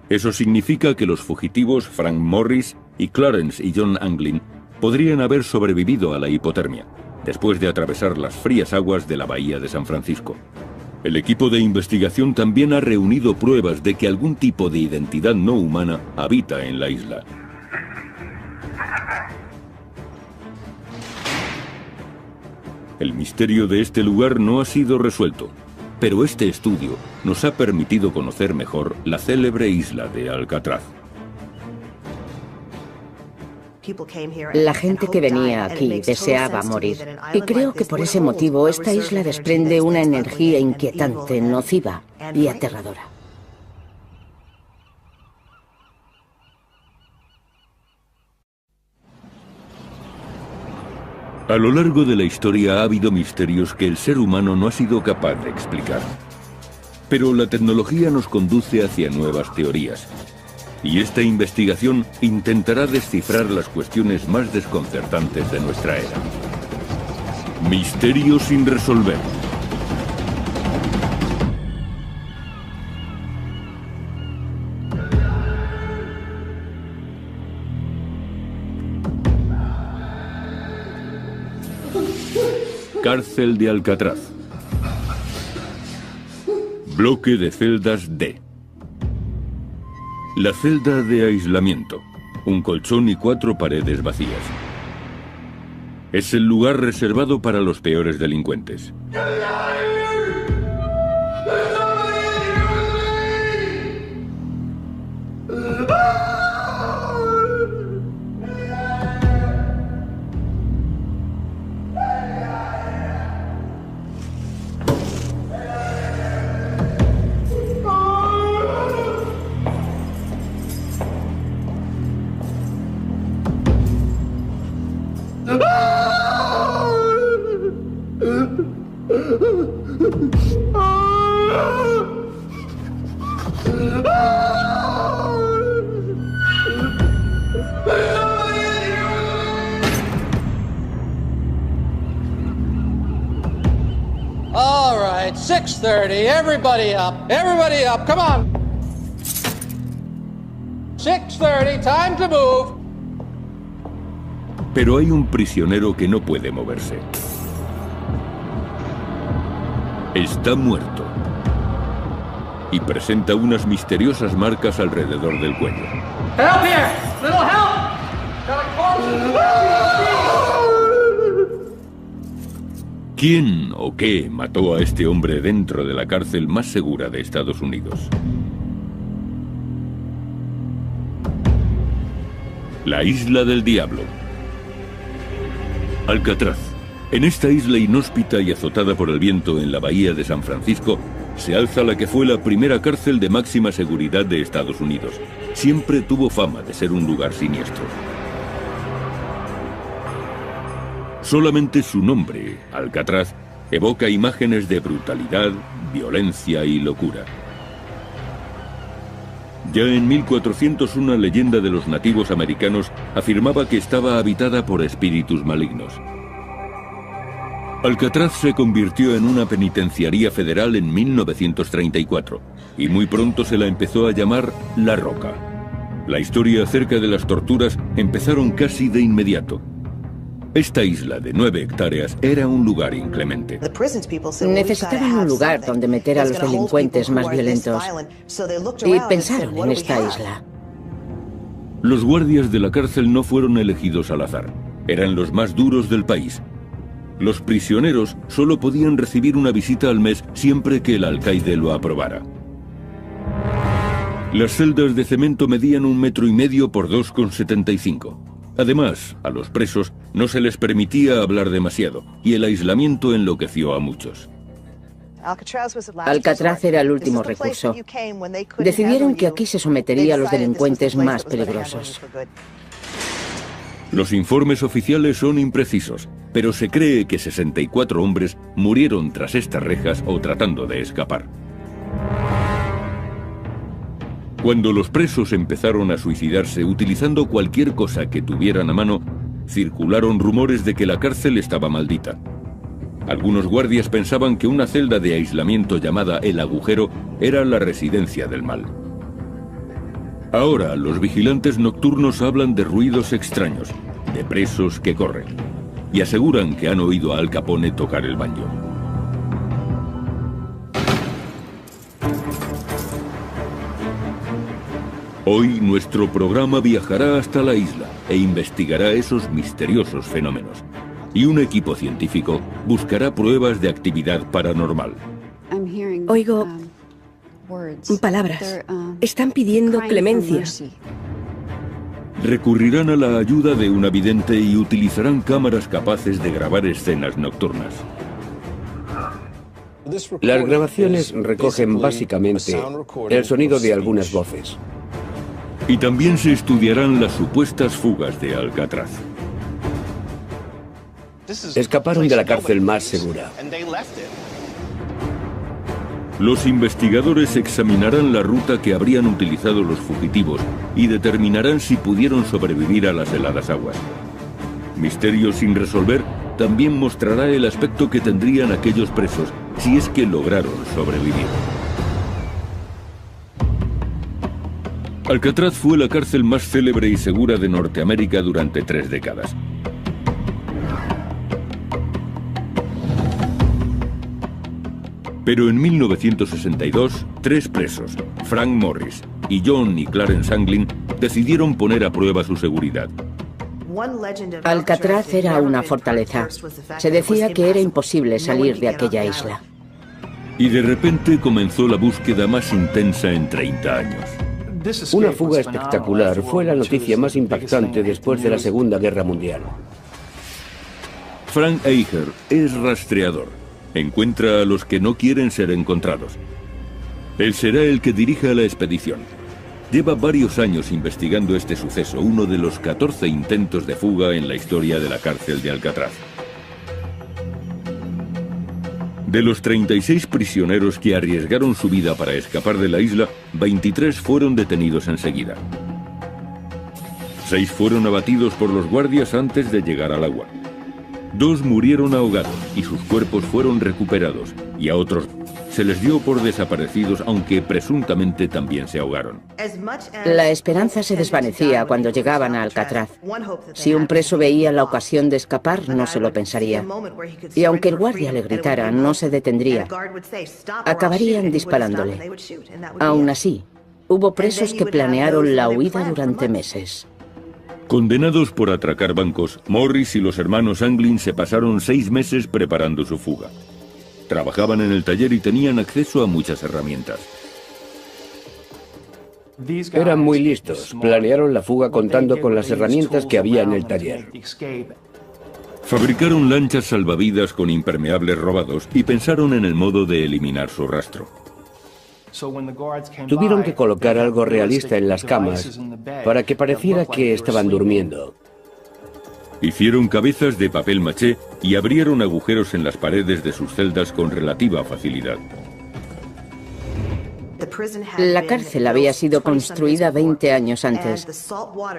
Eso significa que los fugitivos Frank Morris y Clarence y John Anglin podrían haber sobrevivido a la hipotermia, después de atravesar las frías aguas de la bahía de San Francisco. El equipo de investigación también ha reunido pruebas de que algún tipo de identidad no humana habita en la isla. El misterio de este lugar no ha sido resuelto, pero este estudio nos ha permitido conocer mejor la célebre isla de Alcatraz. La gente que venía aquí deseaba morir. Y creo que por ese motivo esta isla desprende una energía inquietante, nociva y aterradora. A lo largo de la historia ha habido misterios que el ser humano no ha sido capaz de explicar. Pero la tecnología nos conduce hacia nuevas teorías. Y esta investigación intentará descifrar las cuestiones más desconcertantes de nuestra era. Misterios sin resolver. Cárcel de Alcatraz. Bloque de celdas D. La celda de aislamiento. Un colchón y 4 paredes vacías. Es el lugar reservado para los peores delincuentes. All right, 6:30. Everybody up, come on. 6:30, time to move. Pero hay un prisionero que no puede moverse. Está muerto. Y presenta unas misteriosas marcas alrededor del cuello. Help here! Little help! Got a corpse. ¿Quién o qué mató a este hombre dentro de la cárcel más segura de Estados Unidos? La Isla del Diablo. Alcatraz. En esta isla inhóspita y azotada por el viento en la bahía de San Francisco, se alza la que fue la primera cárcel de máxima seguridad de Estados Unidos. Siempre tuvo fama de ser un lugar siniestro. Solamente su nombre, Alcatraz, evoca imágenes de brutalidad, violencia y locura. Ya en 1400 una leyenda de los nativos americanos afirmaba que estaba habitada por espíritus malignos. Alcatraz se convirtió en una penitenciaría federal en 1934 y muy pronto se la empezó a llamar La Roca. La historia acerca de las torturas empezaron casi de inmediato. Esta isla de 9 hectáreas era un lugar inclemente. Necesitaban un lugar donde meter a los delincuentes más violentos y pensaron en esta isla. Los guardias de la cárcel no fueron elegidos al azar. Eran los más duros del país. Los prisioneros solo podían recibir una visita al mes siempre que el alcaide lo aprobara. Las celdas de cemento medían 1,5 metros por 2,75. Además, a los presos no se les permitía hablar demasiado, y el aislamiento enloqueció a muchos. Alcatraz era el último recurso. Decidieron que aquí se sometería a los delincuentes más peligrosos. Los informes oficiales son imprecisos, pero se cree que 64 hombres murieron tras estas rejas o tratando de escapar. Cuando los presos empezaron a suicidarse utilizando cualquier cosa que tuvieran a mano, circularon rumores de que la cárcel estaba maldita. Algunos guardias pensaban que una celda de aislamiento llamada El Agujero era la residencia del mal. Ahora los vigilantes nocturnos hablan de ruidos extraños, de presos que corren, y aseguran que han oído a Al Capone tocar el banjo. Hoy nuestro programa viajará hasta la isla e investigará esos misteriosos fenómenos. Y un equipo científico buscará pruebas de actividad paranormal. Oigo palabras. Están pidiendo clemencia. Recurrirán a la ayuda de una vidente y utilizarán cámaras capaces de grabar escenas nocturnas. Las grabaciones recogen básicamente el sonido de algunas voces. Y también se estudiarán las supuestas fugas de Alcatraz. Escaparon de la cárcel más segura. Los investigadores examinarán la ruta que habrían utilizado los fugitivos y determinarán si pudieron sobrevivir a las heladas aguas. Misterio sin resolver también mostrará el aspecto que tendrían aquellos presos si es que lograron sobrevivir. Alcatraz fue la cárcel más célebre y segura de Norteamérica durante 3 décadas. Pero en 1962, 3 presos, Frank Morris y John y Clarence Anglin, decidieron poner a prueba su seguridad. Alcatraz era una fortaleza. Se decía que era imposible salir de aquella isla. Y de repente comenzó la búsqueda más intensa en 30 años. Una fuga espectacular fue la noticia más impactante después de la Segunda Guerra Mundial. Frank Eicher es rastreador. Encuentra a los que no quieren ser encontrados. Él será el que dirija la expedición. Lleva varios años investigando este suceso, uno de los 14 intentos de fuga en la historia de la cárcel de Alcatraz. De los 36 prisioneros que arriesgaron su vida para escapar de la isla, 23 fueron detenidos enseguida. 6 fueron abatidos por los guardias antes de llegar al agua. 2 murieron ahogados y sus cuerpos fueron recuperados, y a otros se les dio por desaparecidos, aunque presuntamente también se ahogaron. La esperanza se desvanecía cuando llegaban a Alcatraz. Si un preso veía la ocasión de escapar, no se lo pensaría. Y aunque el guardia le gritara, no se detendría. Acabarían disparándole. Aún así, hubo presos que planearon la huida durante meses. Condenados por atracar bancos, Morris y los hermanos Anglin se pasaron 6 meses preparando su fuga. Trabajaban en el taller y tenían acceso a muchas herramientas. Eran muy listos. Planearon la fuga contando con las herramientas que había en el taller. Fabricaron lanchas salvavidas con impermeables robados y pensaron en el modo de eliminar su rastro. Tuvieron que colocar algo realista en las camas para que pareciera que estaban durmiendo. Hicieron cabezas de papel maché y abrieron agujeros en las paredes de sus celdas con relativa facilidad. La cárcel había sido construida 20 años antes,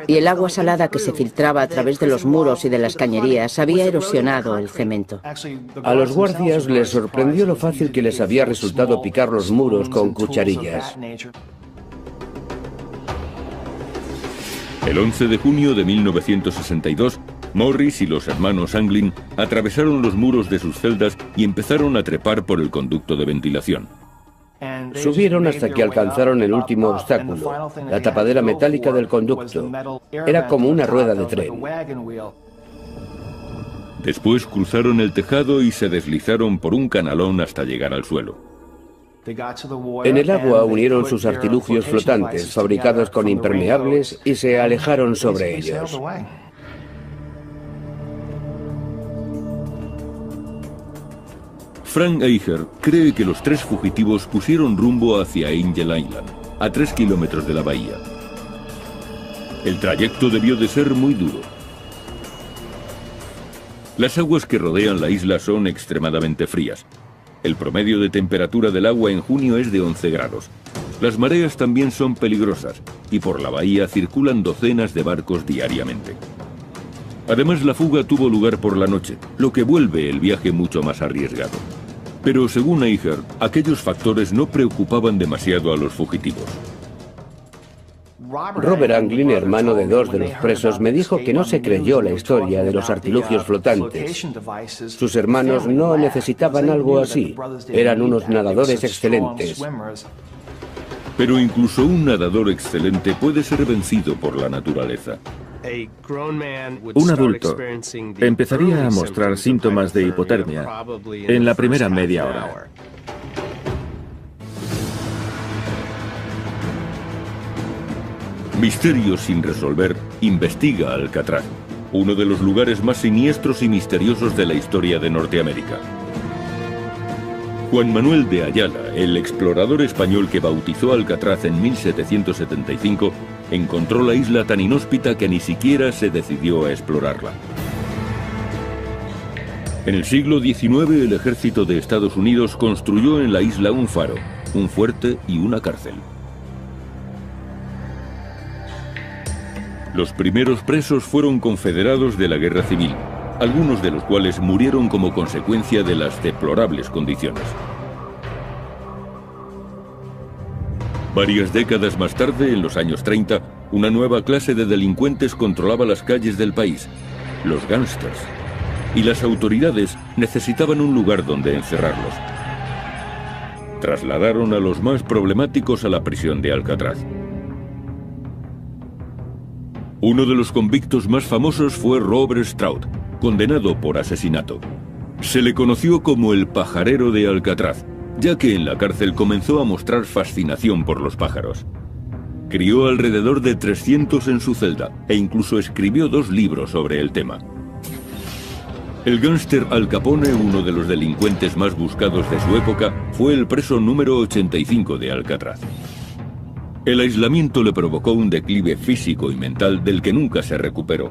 y el agua salada que se filtraba a través de los muros y de las cañerías había erosionado el cemento. A los guardias les sorprendió lo fácil que les había resultado picar los muros con cucharillas. El 11 de junio de 1962, Morris y los hermanos Anglin atravesaron los muros de sus celdas y empezaron a trepar por el conducto de ventilación. Subieron hasta que alcanzaron el último obstáculo, la tapadera metálica del conducto. Era como una rueda de tren. Después cruzaron el tejado y se deslizaron por un canalón hasta llegar al suelo. En el agua unieron sus artilugios flotantes, fabricados con impermeables, y se alejaron sobre ellos. Frank Eicher cree que los 3 fugitivos pusieron rumbo hacia Angel Island, a 3 kilómetros de la bahía. El trayecto debió de ser muy duro. Las aguas que rodean la isla son extremadamente frías. El promedio de temperatura del agua en junio es de 11 grados. Las mareas también son peligrosas y por la bahía circulan docenas de barcos diariamente. Además, la fuga tuvo lugar por la noche, lo que vuelve el viaje mucho más arriesgado. Pero según Eicher, aquellos factores no preocupaban demasiado a los fugitivos. Robert Anglin, hermano de 2 de los presos, me dijo que no se creyó la historia de los artilugios flotantes. Sus hermanos no necesitaban algo así. Eran unos nadadores excelentes. Pero incluso un nadador excelente puede ser vencido por la naturaleza. Un adulto empezaría a mostrar síntomas de hipotermia en la primera media hora. Misterio sin resolver investiga Alcatraz, uno de los lugares más siniestros y misteriosos de la historia de Norteamérica. Juan Manuel de Ayala, el explorador español que bautizó Alcatraz en 1775, encontró la isla tan inhóspita que ni siquiera se decidió a explorarla. En el siglo XIX, el ejército de Estados Unidos construyó en la isla un faro, un fuerte y una cárcel. Los primeros presos fueron confederados de la Guerra Civil, algunos de los cuales murieron como consecuencia de las deplorables condiciones. Varias décadas más tarde, en los años 30, una nueva clase de delincuentes controlaba las calles del país, los gángsters, y las autoridades necesitaban un lugar donde encerrarlos. Trasladaron a los más problemáticos a la prisión de Alcatraz. Uno de los convictos más famosos fue Robert Stroud, condenado por asesinato. Se le conoció como el pajarero de Alcatraz, ya que en la cárcel comenzó a mostrar fascinación por los pájaros. Crió alrededor de 300 en su celda e incluso escribió 2 libros sobre el tema. El gángster Al Capone, uno de los delincuentes más buscados de su época, fue el preso número 85 de Alcatraz. El aislamiento le provocó un declive físico y mental del que nunca se recuperó.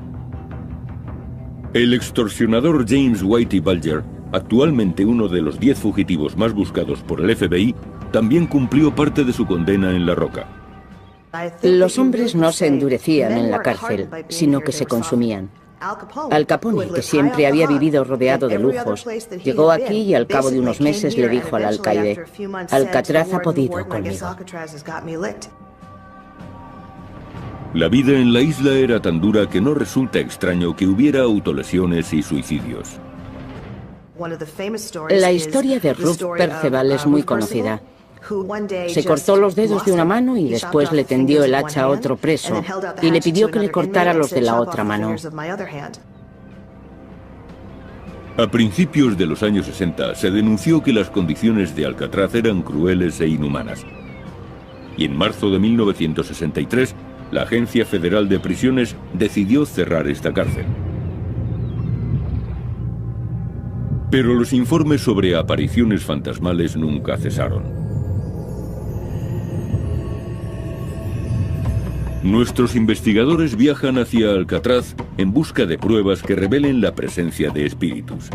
El extorsionador James Whitey Bulger, actualmente uno de los 10 fugitivos más buscados por el FBI, también cumplió parte de su condena en La Roca. Los hombres no se endurecían en la cárcel, sino que se consumían. Al Capone, que siempre había vivido rodeado de lujos, llegó aquí y al cabo de unos meses le dijo al alcaide: Alcatraz ha podido conmigo. La vida en la isla era tan dura que no resulta extraño que hubiera autolesiones y suicidios. La historia de Ruth Perceval es muy conocida. Se cortó los dedos de una mano y después le tendió el hacha a otro preso y le pidió que le cortara los de la otra mano. A principios de los años 60 se denunció que las condiciones de Alcatraz eran crueles e inhumanas. Y en marzo de 1963, la Agencia Federal de Prisiones decidió cerrar esta cárcel. Pero los informes sobre apariciones fantasmales nunca cesaron. Nuestros investigadores viajan hacia Alcatraz en busca de pruebas que revelen la presencia de espíritus.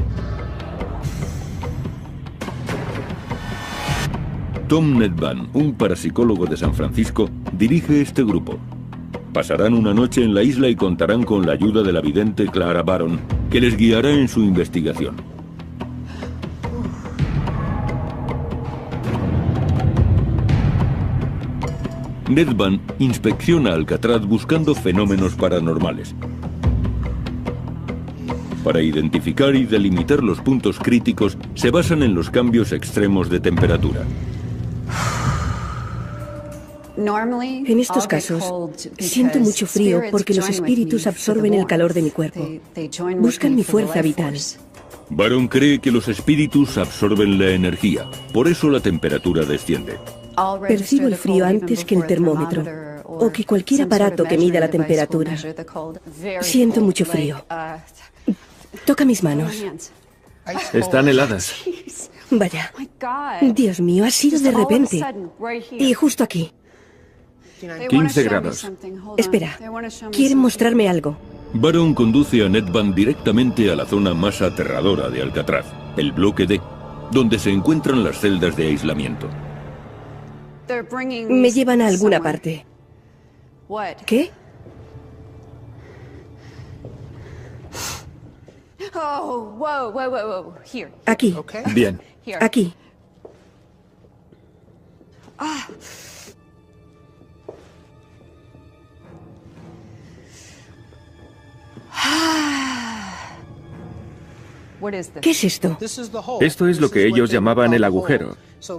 Tom Nedban, un parapsicólogo de San Francisco, dirige este grupo. Pasarán una noche en la isla y contarán con la ayuda de la vidente Clara Baron, que les guiará en su investigación. Nedban inspecciona Alcatraz buscando fenómenos paranormales. Para identificar y delimitar los puntos críticos, se basan en los cambios extremos de temperatura. En estos casos, siento mucho frío porque los espíritus absorben el calor de mi cuerpo. Buscan mi fuerza vital. Baron cree que los espíritus absorben la energía, por eso la temperatura desciende. Percibo el frío antes que el termómetro o que cualquier aparato que mida la temperatura. Siento mucho frío. Toca mis manos. Están heladas. Vaya. Dios mío, ha sido de repente. Y justo aquí. 15 grados. Espera, quieren mostrarme algo. Baron conduce a Nedban directamente a la zona más aterradora de Alcatraz, el bloque D, donde se encuentran las celdas de aislamiento. Me llevan a alguna parte. ¿Qué? Aquí. Bien. Aquí. ¿Qué es esto? Esto es lo que ellos llamaban el agujero.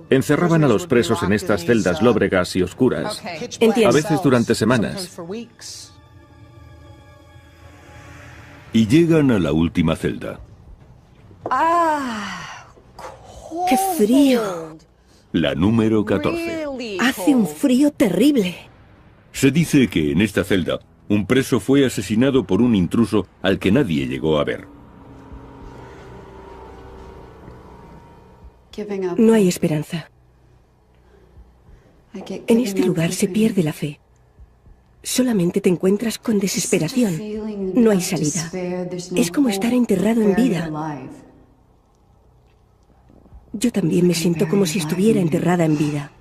Encerraban a los presos en estas celdas lóbregas y oscuras, Entiendo. a veces durante semanas. Y llegan a la última celda. ¡Qué frío! La número 14. Hace un frío terrible. Se dice que en esta celda, un preso fue asesinado por un intruso al que nadie llegó a ver. No hay esperanza. En este lugar se pierde la fe. Solamente te encuentras con desesperación. No hay salida. Es como estar enterrado en vida. Yo también me siento como si estuviera enterrada en vida.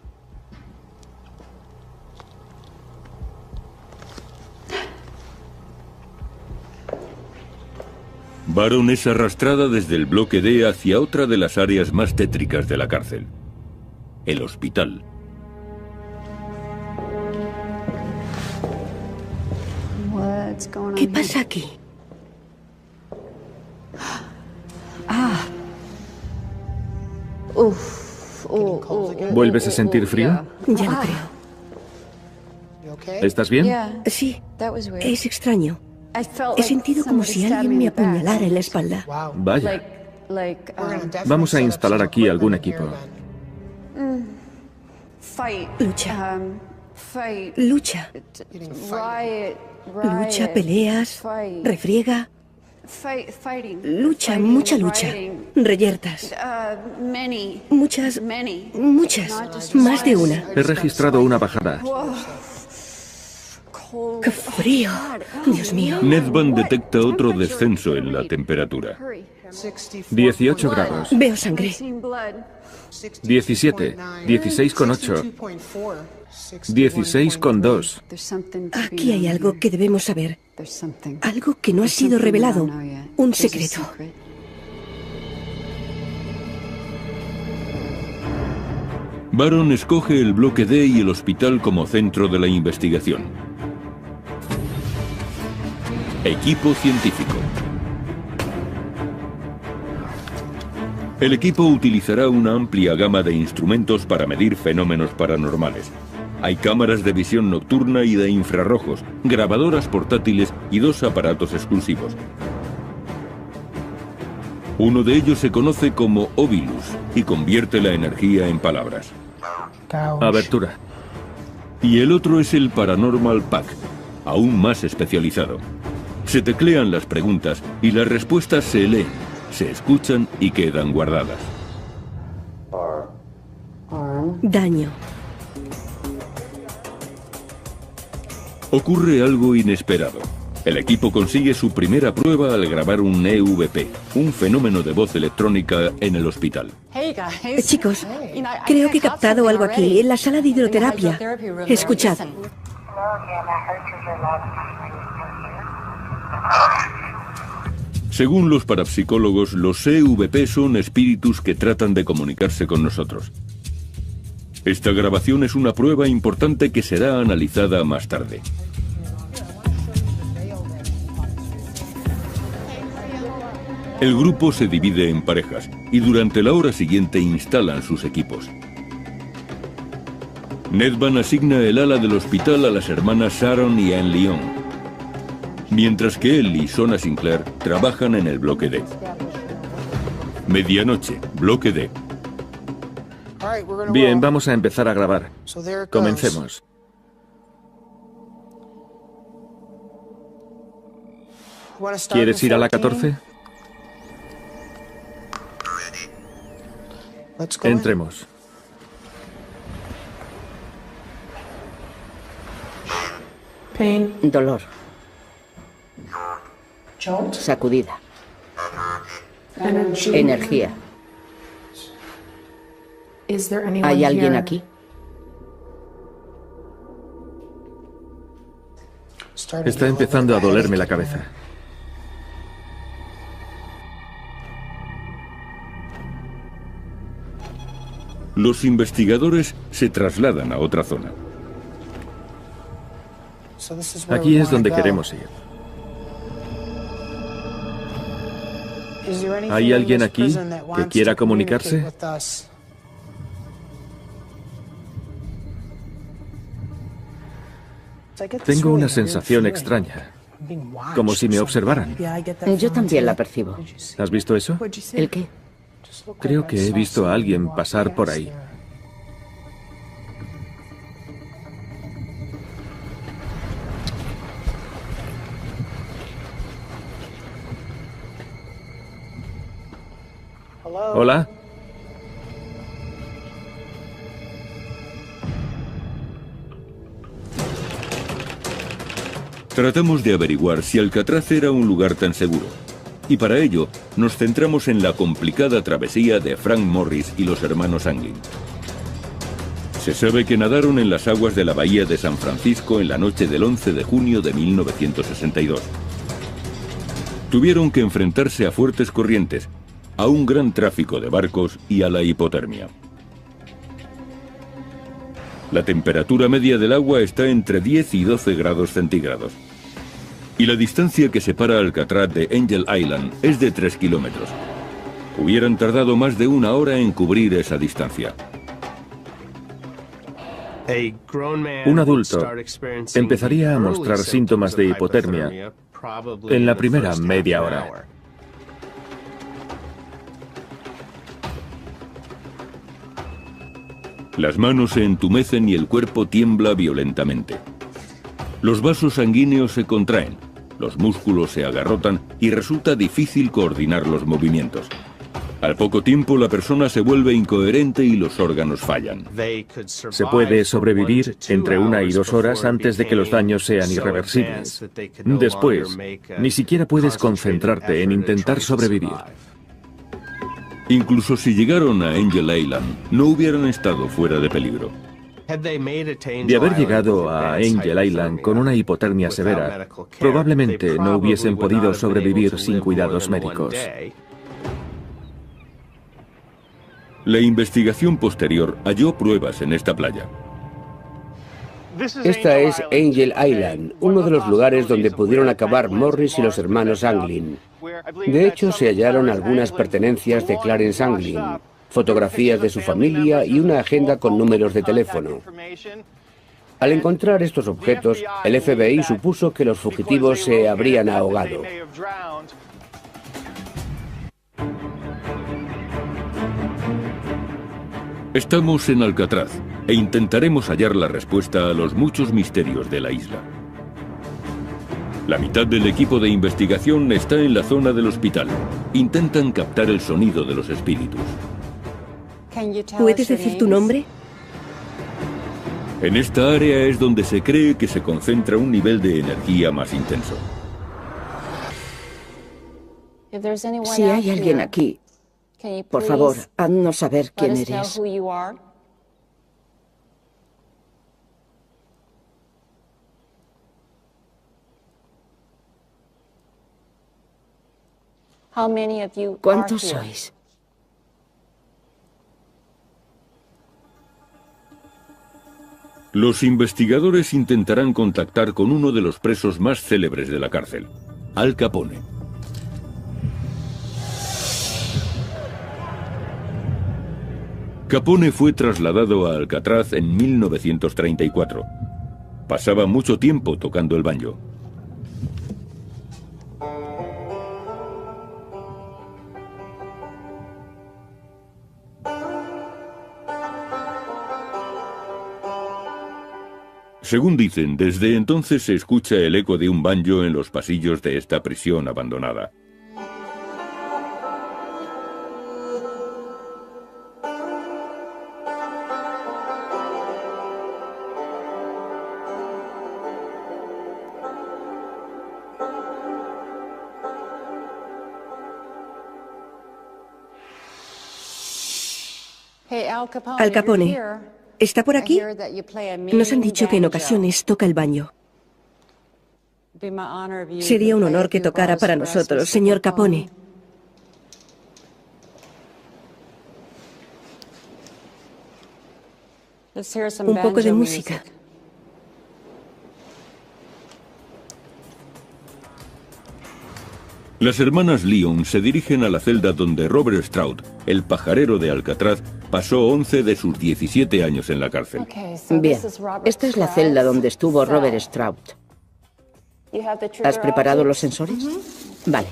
Baron es arrastrada desde el bloque D hacia otra de las áreas más tétricas de la cárcel, el hospital. ¿Qué pasa aquí? ¿Vuelves a sentir frío? Ya lo creo. ¿Estás bien? Sí, es extraño. He sentido como si alguien me apuñalara en la espalda. Vaya. Vamos a instalar aquí algún equipo. Lucha. Lucha. Lucha, peleas, refriega. Lucha, mucha lucha. Reyertas. Muchas, más de una. He registrado una bajada. ¡Qué frío! Dios mío. Nedvan detecta otro descenso en la temperatura. 18 grados. Veo sangre. 17. 16,8. 16,2. Aquí hay algo que debemos saber. Algo que no ha sido revelado. Un secreto. Baron escoge el bloque D y el hospital como centro de la investigación. Equipo científico. El equipo utilizará una amplia gama de instrumentos para medir fenómenos paranormales. Hay cámaras de visión nocturna y de infrarrojos, grabadoras portátiles y 2 aparatos exclusivos. Uno de ellos se conoce como Ovilus y convierte la energía en palabras. Abertura. Y el otro es el Paranormal Pack, aún más especializado. Se teclean las preguntas y las respuestas se leen, se escuchan y quedan guardadas. Daño. Ocurre algo inesperado. El equipo consigue su primera prueba al grabar un EVP, un fenómeno de voz electrónica en el hospital. Chicos, creo que he captado algo aquí, en la sala de hidroterapia. Escuchad. Según los parapsicólogos, los EVP son espíritus que tratan de comunicarse con nosotros. Esta grabación es una prueba importante que será analizada más tarde. El grupo se divide en parejas y durante la hora siguiente instalan sus equipos. Nedvan asigna el ala del hospital a las hermanas Sharon y Anne Lyon, mientras que él y Sona Sinclair trabajan en el bloque D. Medianoche, bloque D. Bien, vamos a empezar a grabar. Comencemos. ¿Quieres ir a la 14? Entremos. Dolor. Sacudida. Energía. ¿Hay alguien aquí? Está empezando a dolerme la cabeza. Los investigadores se trasladan a otra zona. Aquí es donde queremos ir. ¿Hay alguien aquí que quiera comunicarse? Tengo una sensación extraña, como si me observaran. Yo también la percibo. ¿Has visto eso? ¿El qué? Creo que he visto a alguien pasar por ahí. Hola. Tratamos de averiguar si Alcatraz era un lugar tan seguro. Y para ello, nos centramos en la complicada travesía de Frank Morris y los hermanos Anglin. Se sabe que nadaron en las aguas de la bahía de San Francisco en la noche del 11 de junio de 1962. Tuvieron que enfrentarse a fuertes corrientes, a un gran tráfico de barcos y a la hipotermia. La temperatura media del agua está entre 10 y 12 grados centígrados. Y la distancia que separa Alcatraz de Angel Island es de 3 kilómetros. Hubieran tardado más de 1 hora en cubrir esa distancia. Un adulto empezaría a mostrar síntomas de hipotermia en la primera media hora. Las manos se entumecen y el cuerpo tiembla violentamente. Los vasos sanguíneos se contraen, los músculos se agarrotan y resulta difícil coordinar los movimientos. Al poco tiempo la persona se vuelve incoherente y los órganos fallan. Se puede sobrevivir entre 1 y 2 horas antes de que los daños sean irreversibles. Después, ni siquiera puedes concentrarte en intentar sobrevivir. Incluso si llegaron a Angel Island, no hubieran estado fuera de peligro. De haber llegado a Angel Island con una hipotermia severa, probablemente no hubiesen podido sobrevivir sin cuidados médicos. La investigación posterior halló pruebas en esta playa. Esta es Angel Island, uno de los lugares donde pudieron acabar Morris y los hermanos Anglin. De hecho, se hallaron algunas pertenencias de Clarence Anglin, fotografías de su familia y una agenda con números de teléfono. Al encontrar estos objetos, el FBI supuso que los fugitivos se habrían ahogado. Estamos en Alcatraz e intentaremos hallar la respuesta a los muchos misterios de la isla. La mitad del equipo de investigación está en la zona del hospital. Intentan captar el sonido de los espíritus. ¿Puedes decir tu nombre? En esta área es donde se cree que se concentra un nivel de energía más intenso. Si hay alguien aquí, por favor, haznos saber quién eres. ¿Cuántos sois? Los investigadores intentarán contactar con uno de los presos más célebres de la cárcel, Al Capone. Capone fue trasladado a Alcatraz en 1934. Pasaba mucho tiempo tocando el banjo. Según dicen, desde entonces se escucha el eco de un banjo en los pasillos de esta prisión abandonada. Al Capone, ¿está por aquí? Nos han dicho que en ocasiones toca el banjo. Sería un honor que tocara para nosotros, señor Capone. Un poco de música. Las hermanas Lyon se dirigen a la celda donde Robert Stroud, el pajarero de Alcatraz, pasó 11 de sus 17 años en la cárcel. Bien, esta es la celda donde estuvo Robert Stroud. ¿Has preparado los sensores? Vale.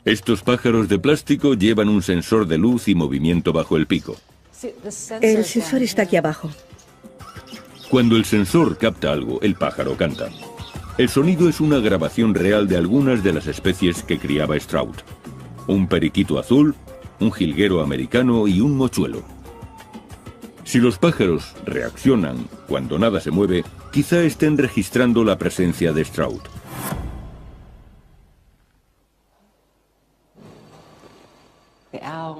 Estos pájaros de plástico llevan un sensor de luz y movimiento bajo el pico. El sensor está aquí abajo. Cuando el sensor capta algo, el pájaro canta. El sonido es una grabación real de algunas de las especies que criaba Stroud. Un periquito azul, un jilguero americano y un mochuelo. Si los pájaros reaccionan cuando nada se mueve, quizá estén registrando la presencia de Stroud.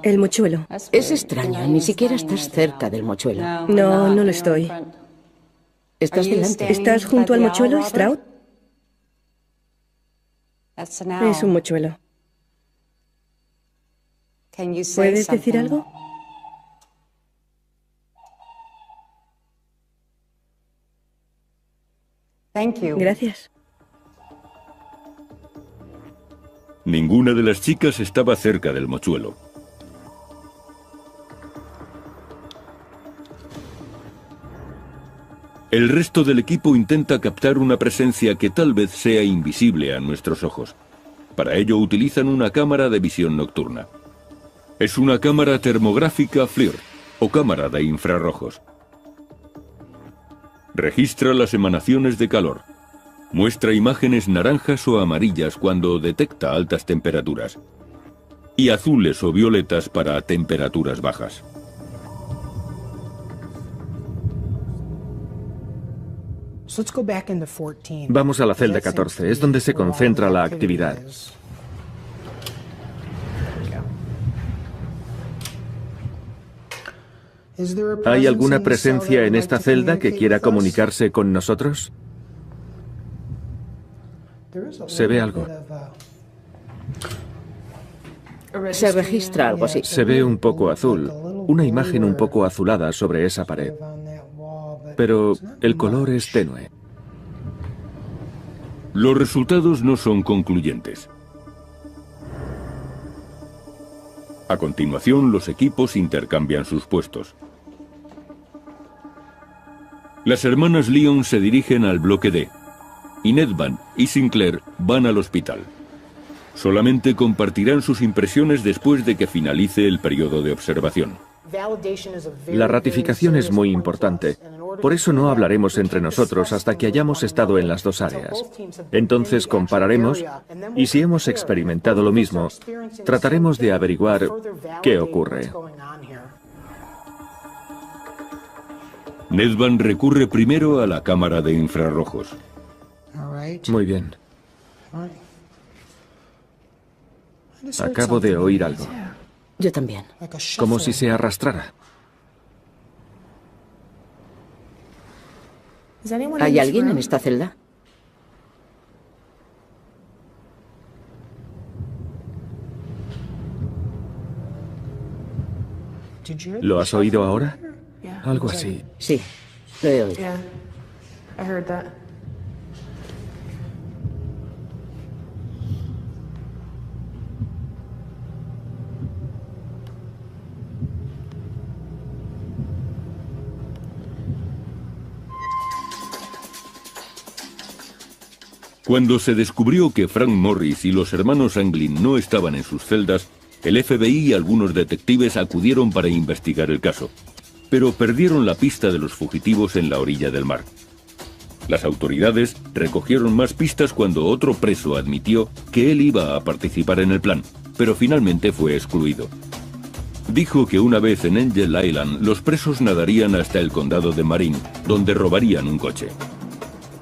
El mochuelo. Es extraño, ni siquiera estás cerca del mochuelo. No, no lo estoy. Estás delante. ¿Estás junto al mochuelo, Stroud? Es un mochuelo. ¿Puedes decir algo? Gracias. Ninguna de las chicas estaba cerca del mochuelo. El resto del equipo intenta captar una presencia que tal vez sea invisible a nuestros ojos. Para ello utilizan una cámara de visión nocturna. Es una cámara termográfica FLIR, o cámara de infrarrojos. Registra las emanaciones de calor. Muestra imágenes naranjas o amarillas cuando detecta altas temperaturas. Y azules o violetas para temperaturas bajas. Vamos a la celda 14, es donde se concentra la actividad. ¿Hay alguna presencia en esta celda que quiera comunicarse con nosotros? Se ve algo. Se registra algo así. Se ve un poco azul, una imagen un poco azulada sobre esa pared. Pero el color es tenue. Los resultados no son concluyentes. A continuación, los equipos intercambian sus puestos. Las hermanas Lyon se dirigen al bloque D, y Nedvan y Sinclair van al hospital. Solamente compartirán sus impresiones después de que finalice el periodo de observación. La ratificación es muy importante. Por eso no hablaremos entre nosotros hasta que hayamos estado en las dos áreas. Entonces compararemos y si hemos experimentado lo mismo, trataremos de averiguar qué ocurre. Nedvan recurre primero a la cámara de infrarrojos. Muy bien. Acabo de oír algo. Yo también. Como si se arrastrara. ¿Hay alguien en esta celda? ¿Lo has oído ahora? Algo así. Sí, lo he oído. Cuando se descubrió que Frank Morris y los hermanos Anglin no estaban en sus celdas, el FBI y algunos detectives acudieron para investigar el caso, pero perdieron la pista de los fugitivos en la orilla del mar. Las autoridades recogieron más pistas cuando otro preso admitió que él iba a participar en el plan, pero finalmente fue excluido. Dijo que una vez en Angel Island, los presos nadarían hasta el condado de Marin, donde robarían un coche.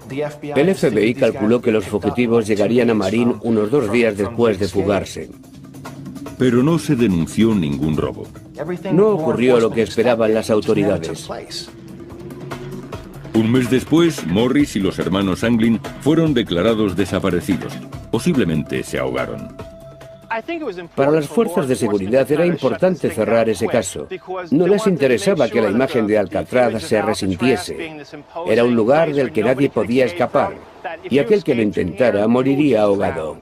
El FBI calculó que los fugitivos llegarían a Marin unos 2 días después de fugarse. Pero no se denunció ningún robo. No ocurrió lo que esperaban las autoridades. Un mes después, Morris y los hermanos Anglin fueron declarados desaparecidos. Posiblemente se ahogaron. Para las fuerzas de seguridad era importante cerrar ese caso. No les interesaba que la imagen de Alcatraz se resintiese. Era un lugar del que nadie podía escapar, y aquel que lo intentara moriría ahogado.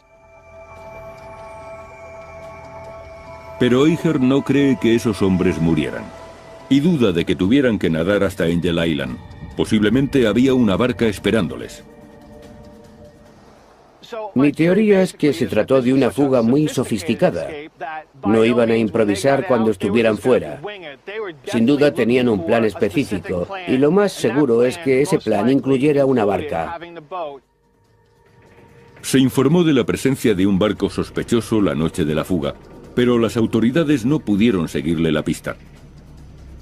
Pero Eicher no cree que esos hombres murieran, y duda de que tuvieran que nadar hasta Angel Island. Posiblemente había una barca esperándoles. Mi teoría es que se trató de una fuga muy sofisticada. No iban a improvisar cuando estuvieran fuera. Sin duda tenían un plan específico, y lo más seguro es que ese plan incluyera una barca. Se informó de la presencia de un barco sospechoso la noche de la fuga, pero las autoridades no pudieron seguirle la pista.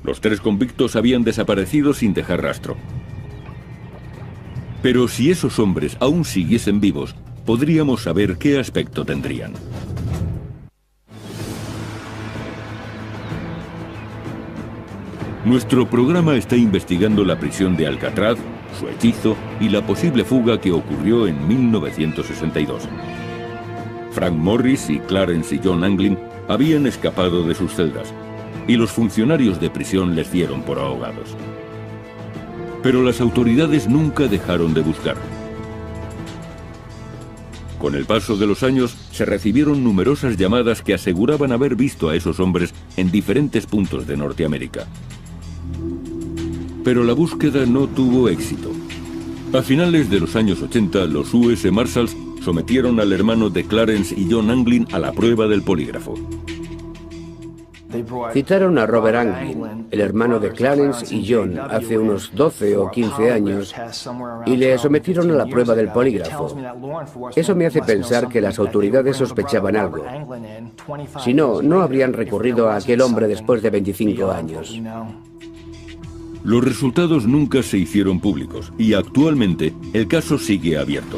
Los 3 convictos habían desaparecido sin dejar rastro. Pero si esos hombres aún siguiesen vivos, podríamos saber qué aspecto tendrían. Nuestro programa está investigando la prisión de Alcatraz, su hechizo y la posible fuga que ocurrió en 1962. Frank Morris y Clarence y John Anglin habían escapado de sus celdas y los funcionarios de prisión les dieron por ahogados. Pero las autoridades nunca dejaron de buscar. Con el paso de los años, se recibieron numerosas llamadas que aseguraban haber visto a esos hombres en diferentes puntos de Norteamérica. Pero la búsqueda no tuvo éxito. A finales de los años 80, los US Marshals sometieron al hermano de Clarence y John Anglin a la prueba del polígrafo. Citaron a Robert Anglin, el hermano de Clarence y John, hace unos 12 o 15 años, y le sometieron a la prueba del polígrafo. Eso me hace pensar que las autoridades sospechaban algo. Si no, no habrían recurrido a aquel hombre después de 25 años. Los resultados nunca se hicieron públicos y actualmente el caso sigue abierto.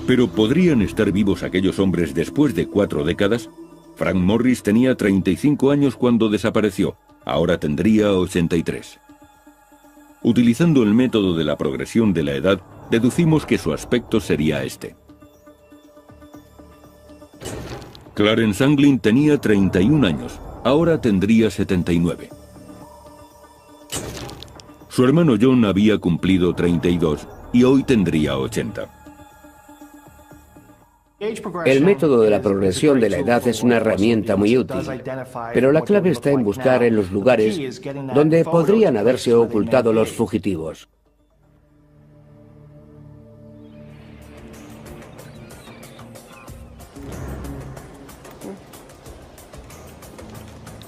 Pero ¿podrían estar vivos aquellos hombres después de 4 décadas? Frank Morris tenía 35 años cuando desapareció, ahora tendría 83. Utilizando el método de la progresión de la edad, deducimos que su aspecto sería este. Clarence Anglin tenía 31 años, ahora tendría 79. Su hermano John había cumplido 32 y hoy tendría 80. El método de la progresión de la edad es una herramienta muy útil, pero la clave está en buscar en los lugares donde podrían haberse ocultado los fugitivos.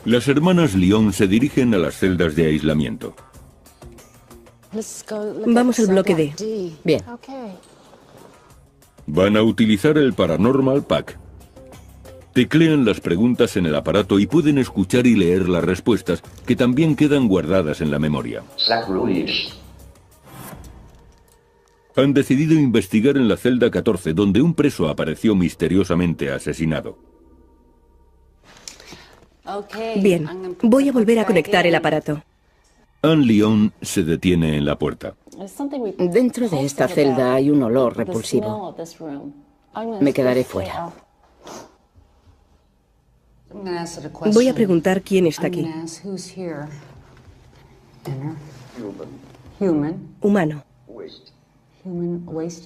Las hermanas Lyon se dirigen a las celdas de aislamiento. Vamos al bloque D. Bien. Van a utilizar el Paranormal Pack. Teclean las preguntas en el aparato y pueden escuchar y leer las respuestas, que también quedan guardadas en la memoria. Han decidido investigar en la celda 14, donde un preso apareció misteriosamente asesinado. Bien, voy a volver a conectar el aparato. Anne Lyon se detiene en la puerta. Dentro de esta celda hay un olor repulsivo. Me quedaré fuera. Voy a preguntar quién está aquí. Humano.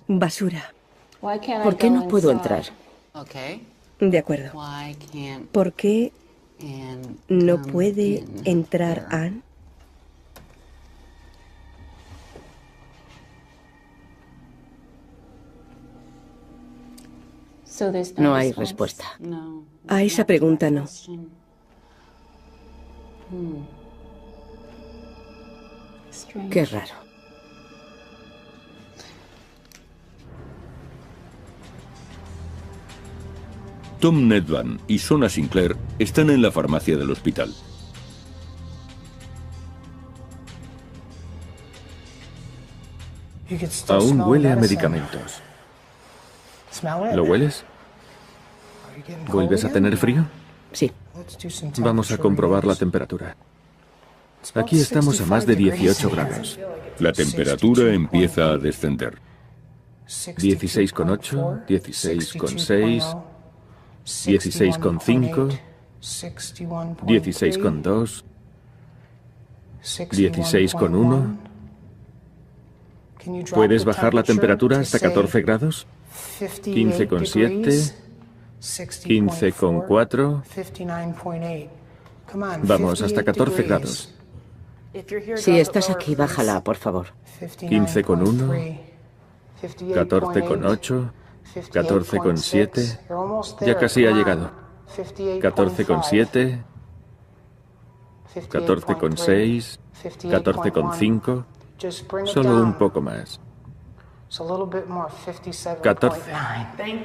Basura. ¿Por qué no puedo entrar? De acuerdo. ¿Por qué no puede entrar Anne? No hay respuesta. A esa pregunta no. Qué raro. Tom Nedvan y Sona Sinclair están en la farmacia del hospital. Aún huele a medicamentos. ¿Lo hueles? ¿Vuelves a tener frío? Sí. Vamos a comprobar la temperatura. Aquí estamos a más de 18 grados. La temperatura empieza a descender. 16,8, 16,6, 16,5, 16,2, 16,1. ¿Puedes bajar la temperatura hasta 14 grados? 15,7, 15,4. Vamos, hasta 14 grados. Si estás aquí, bájala, por favor. 15,1, 14,8, 14,7. Ya casi ha llegado. 14,7, 14,6, 14,5. Solo un poco más. 14.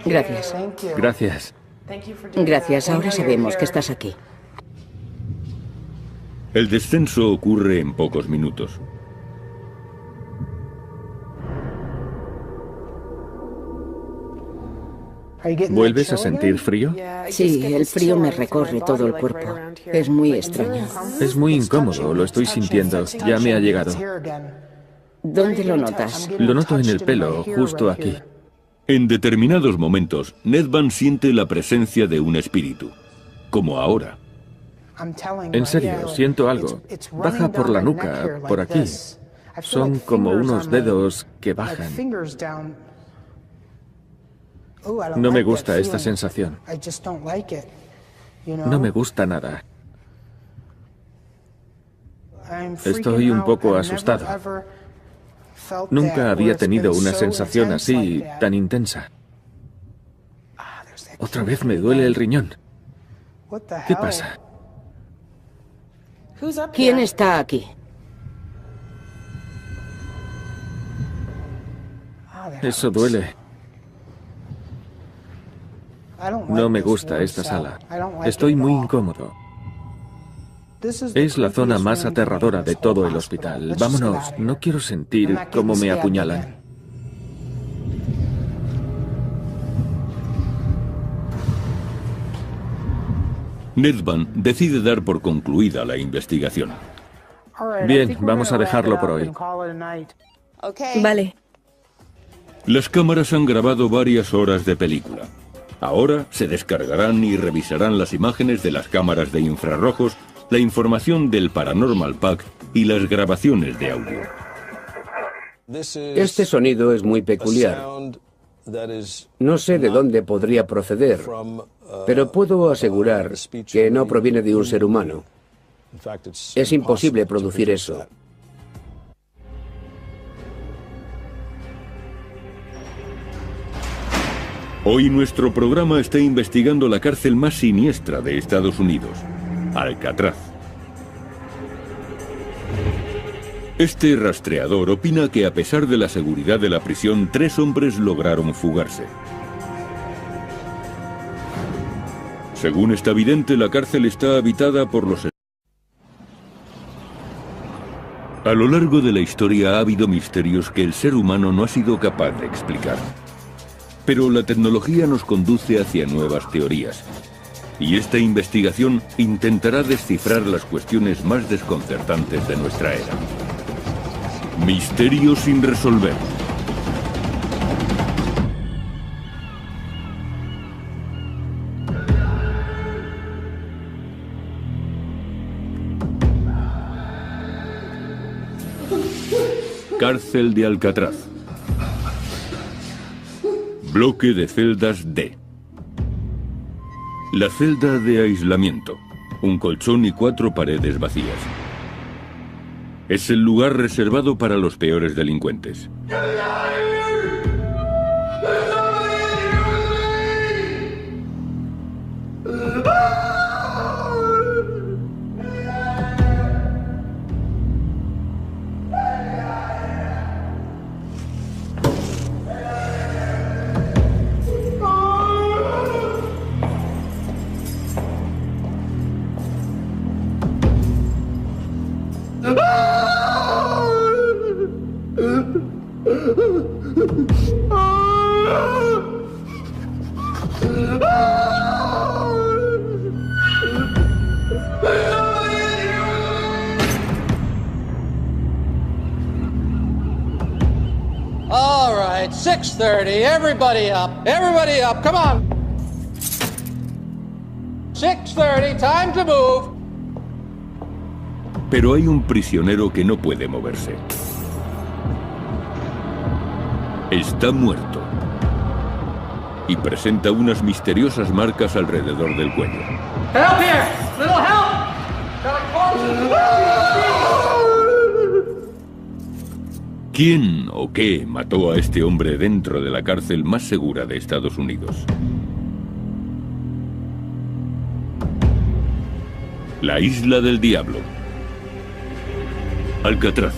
Gracias. Gracias. Gracias, ahora sabemos que estás aquí. El descenso ocurre en pocos minutos. ¿Vuelves a sentir frío? Sí, el frío me recorre todo el cuerpo. Es muy extraño. Es muy incómodo, lo estoy sintiendo. Ya me ha llegado. ¿Dónde lo notas? Lo noto en el pelo, justo aquí. En determinados momentos, Nedvan siente la presencia de un espíritu, como ahora. En serio, siento algo. Baja por la nuca, por aquí. Son como unos dedos que bajan. No me gusta esta sensación. No me gusta nada. Estoy un poco asustado. Nunca había tenido una sensación así, tan intensa. Otra vez me duele el riñón. ¿Qué pasa? ¿Quién está aquí? Eso duele. No me gusta esta sala. Estoy muy incómodo. Es la zona más aterradora de todo el hospital. Vámonos, no quiero sentir cómo me apuñalan. Nedvan decide dar por concluida la investigación. Bien, vamos a dejarlo por hoy. Vale. Las cámaras han grabado varias horas de película. Ahora se descargarán y revisarán las imágenes de las cámaras de infrarrojos, la información del Paranormal Pack y las grabaciones de audio. Este sonido es muy peculiar. No sé de dónde podría proceder, pero puedo asegurar que no proviene de un ser humano. Es imposible producir eso. Hoy nuestro programa está investigando la cárcel más siniestra de Estados Unidos, Alcatraz. Este rastreador opina que a pesar de la seguridad de la prisión, 3 hombres lograron fugarse. Según está evidente, la cárcel está habitada por los... A lo largo de la historia ha habido misterios que el ser humano no ha sido capaz de explicar. Pero la tecnología nos conduce hacia nuevas teorías. Y esta investigación intentará descifrar las cuestiones más desconcertantes de nuestra era. Misterios sin resolver. Cárcel de Alcatraz. Bloque de celdas D. La celda de aislamiento. Un colchón y 4 paredes vacías. Es el lugar reservado para los peores delincuentes. All right, 6:30. Everybody up, come on. 6:30, time to move. Pero hay un prisionero que no puede moverse. Está muerto. Y presenta unas misteriosas marcas alrededor del cuello. Help here! Little help! Got a corpse. ¿Quién o qué mató a este hombre dentro de la cárcel más segura de Estados Unidos? La Isla del Diablo. Alcatraz.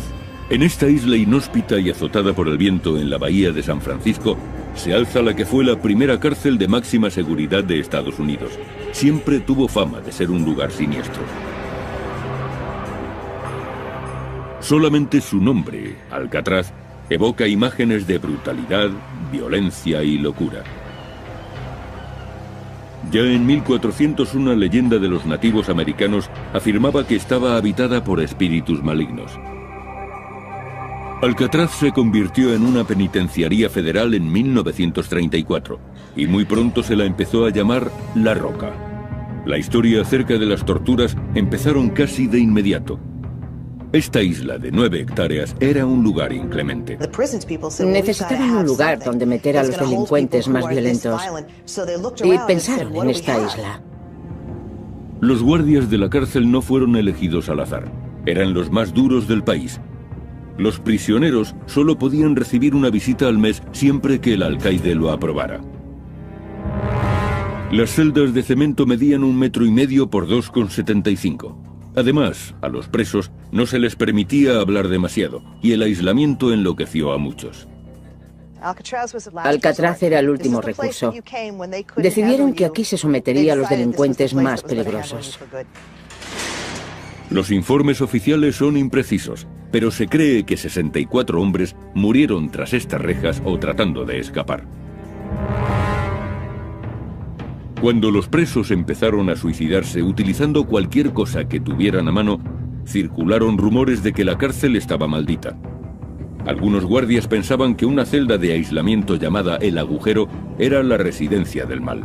En esta isla inhóspita y azotada por el viento en la bahía de San Francisco, se alza la que fue la primera cárcel de máxima seguridad de Estados Unidos. Siempre tuvo fama de ser un lugar siniestro. Solamente su nombre, Alcatraz, evoca imágenes de brutalidad, violencia y locura. Ya en 1400 una leyenda de los nativos americanos afirmaba que estaba habitada por espíritus malignos. Alcatraz se convirtió en una penitenciaría federal en 1934 y muy pronto se la empezó a llamar La Roca. La historia acerca de las torturas empezaron casi de inmediato. Esta isla de 9 hectáreas era un lugar inclemente. Necesitaban un lugar donde meter a los delincuentes más violentos y pensaron en esta isla. Los guardias de la cárcel no fueron elegidos al azar. Eran los más duros del país. Los prisioneros solo podían recibir una visita al mes siempre que el alcaide lo aprobara. Las celdas de cemento medían 1,5 metros por 2,75. Además, a los presos no se les permitía hablar demasiado y el aislamiento enloqueció a muchos. Alcatraz era el último recurso. Decidieron que aquí se sometería a los delincuentes más peligrosos. Los informes oficiales son imprecisos, pero se cree que 64 hombres murieron tras estas rejas o tratando de escapar. Cuando los presos empezaron a suicidarse utilizando cualquier cosa que tuvieran a mano, circularon rumores de que la cárcel estaba maldita. Algunos guardias pensaban que una celda de aislamiento llamada El Agujero era la residencia del mal.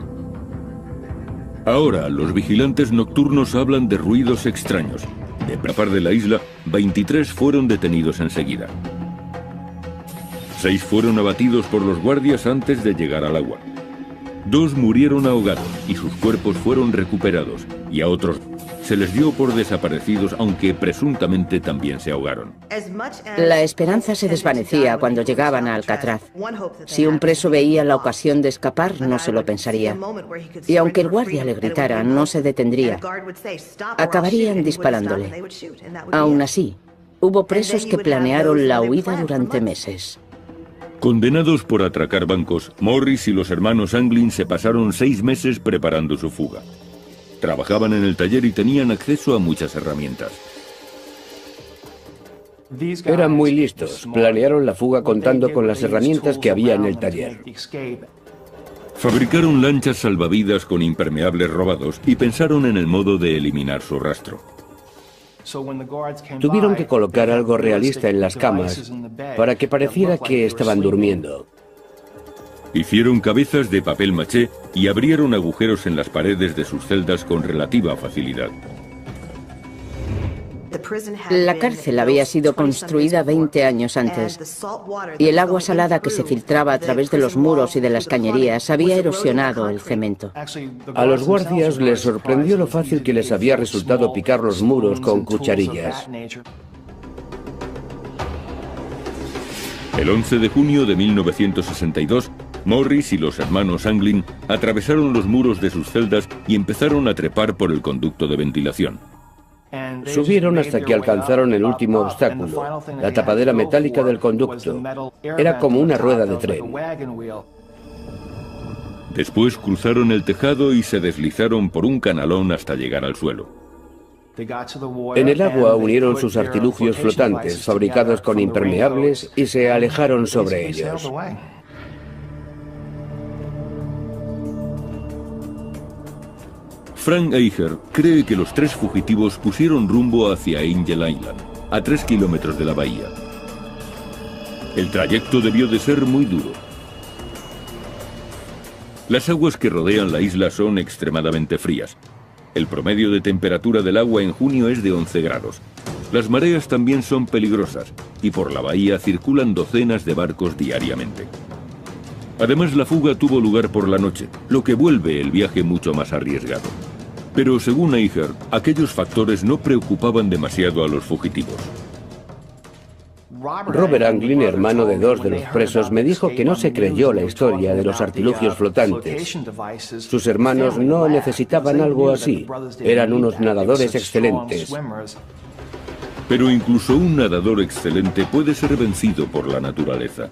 Ahora, los vigilantes nocturnos hablan de ruidos extraños. De escapar de la isla, 23 fueron detenidos enseguida. 6 fueron abatidos por los guardias antes de llegar al agua. 2 murieron ahogados y sus cuerpos fueron recuperados, y a otros se les dio por desaparecidos, aunque presuntamente también se ahogaron. La esperanza se desvanecía cuando llegaban a Alcatraz. Si un preso veía la ocasión de escapar, no se lo pensaría. Y aunque el guardia le gritara, no se detendría. Acabarían disparándole. Aún así, hubo presos que planearon la huida durante meses. Condenados por atracar bancos, Morris y los hermanos Anglin se pasaron 6 meses preparando su fuga. Trabajaban en el taller y tenían acceso a muchas herramientas. Eran muy listos. Planearon la fuga contando con las herramientas que había en el taller. Fabricaron lanchas salvavidas con impermeables robados y pensaron en el modo de eliminar su rastro. Tuvieron que colocar algo realista en las camas para que pareciera que estaban durmiendo. Hicieron cabezas de papel maché y abrieron agujeros en las paredes de sus celdas con relativa facilidad. La cárcel había sido construida 20 años antes y el agua salada que se filtraba a través de los muros y de las cañerías había erosionado el cemento. A los guardias les sorprendió lo fácil que les había resultado picar los muros con cucharillas. El 11 de junio de 1962, Morris y los hermanos Anglin atravesaron los muros de sus celdas y empezaron a trepar por el conducto de ventilación. Subieron hasta que alcanzaron el último obstáculo, la tapadera metálica del conducto. Era como una rueda de tren. Después cruzaron el tejado y se deslizaron por un canalón hasta llegar al suelo. En el agua unieron sus artilugios flotantes, fabricados con impermeables, y se alejaron sobre ellos. Frank Eicher cree que los 3 fugitivos pusieron rumbo hacia Angel Island, a 3 kilómetros de la bahía. El trayecto debió de ser muy duro. Las aguas que rodean la isla son extremadamente frías. El promedio de temperatura del agua en junio es de 11 grados. Las mareas también son peligrosas y por la bahía circulan docenas de barcos diariamente. Además, la fuga tuvo lugar por la noche, lo que vuelve el viaje mucho más arriesgado. Pero según Eicher, aquellos factores no preocupaban demasiado a los fugitivos. Robert Anglin, hermano de 2 de los presos, me dijo que no se creyó la historia de los artilugios flotantes. Sus hermanos no necesitaban algo así. Eran unos nadadores excelentes. Pero incluso un nadador excelente puede ser vencido por la naturaleza.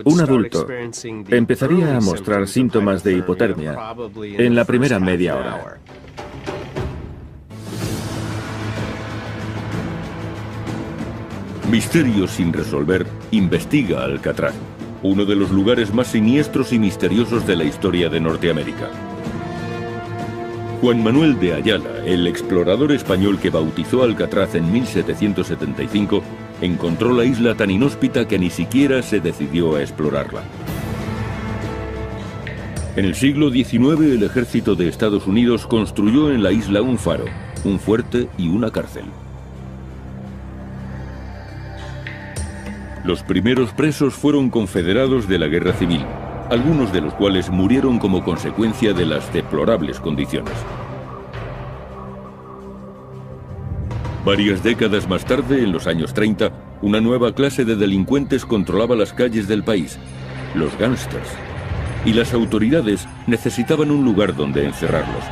Un adulto empezaría a mostrar síntomas de hipotermia en la primera media hora. Misterio sin resolver, investiga Alcatraz. uno de los lugares más siniestros y misteriosos de la historia de Norteamérica. Juan Manuel de Ayala, el explorador español que bautizó Alcatraz en 1775, encontró la isla tan inhóspita que ni siquiera se decidió a explorarla. En el siglo XIX, el ejército de Estados Unidos construyó en la isla un faro, un fuerte y una cárcel. Los primeros presos fueron confederados de la Guerra Civil, algunos de los cuales murieron como consecuencia de las deplorables condiciones. Varias décadas más tarde, en los años 30, una nueva clase de delincuentes controlaba las calles del país, los gángsters, y las autoridades necesitaban un lugar donde encerrarlos.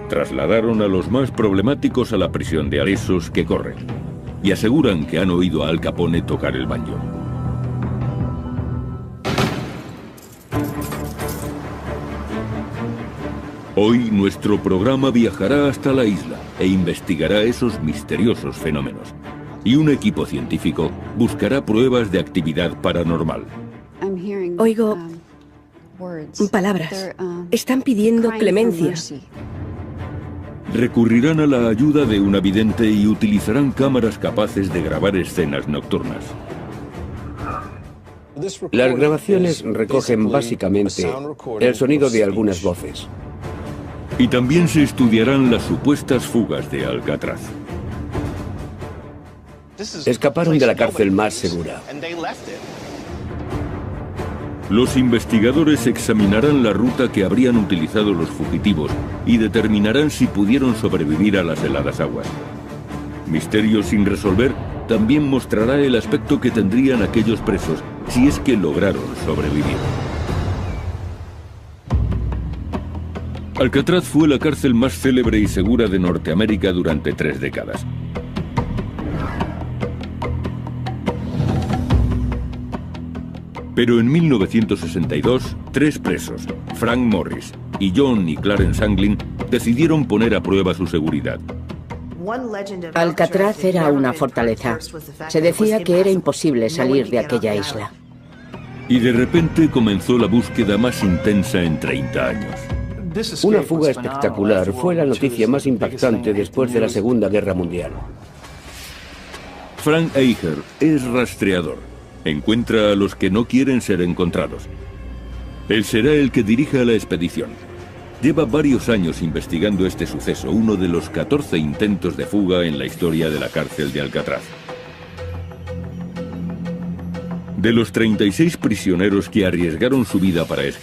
Trasladaron a los más problemáticos a la prisión de Aresos que corren, y aseguran que han oído a Al Capone tocar el banjo. Hoy nuestro programa viajará hasta la isla e investigará esos misteriosos fenómenos. Y un equipo científico buscará pruebas de actividad paranormal. Oigo palabras. Están pidiendo clemencia. Recurrirán a la ayuda de una vidente y utilizarán cámaras capaces de grabar escenas nocturnas. Las grabaciones recogen básicamente el sonido de algunas voces. Y también se estudiarán las supuestas fugas de Alcatraz. Escaparon de la cárcel más segura. Los investigadores examinarán la ruta que habrían utilizado los fugitivos y determinarán si pudieron sobrevivir a las heladas aguas. Misterio sin resolver también mostrará el aspecto que tendrían aquellos presos si es que lograron sobrevivir. Alcatraz fue la cárcel más célebre y segura de Norteamérica durante 3 décadas. Pero en 1962, 3 presos, Frank Morris y John y Clarence Anglin, decidieron poner a prueba su seguridad. Alcatraz era una fortaleza. Se decía que era imposible salir de aquella isla. Y de repente comenzó la búsqueda más intensa en 30 años. Una fuga espectacular fue la noticia más impactante después de la Segunda Guerra Mundial. Frank Eicher es rastreador. Encuentra a los que no quieren ser encontrados. Él será el que dirija la expedición. Lleva varios años investigando este suceso, uno de los 14 intentos de fuga en la historia de la cárcel de Alcatraz. De los 36 prisioneros que arriesgaron su vida para escapar,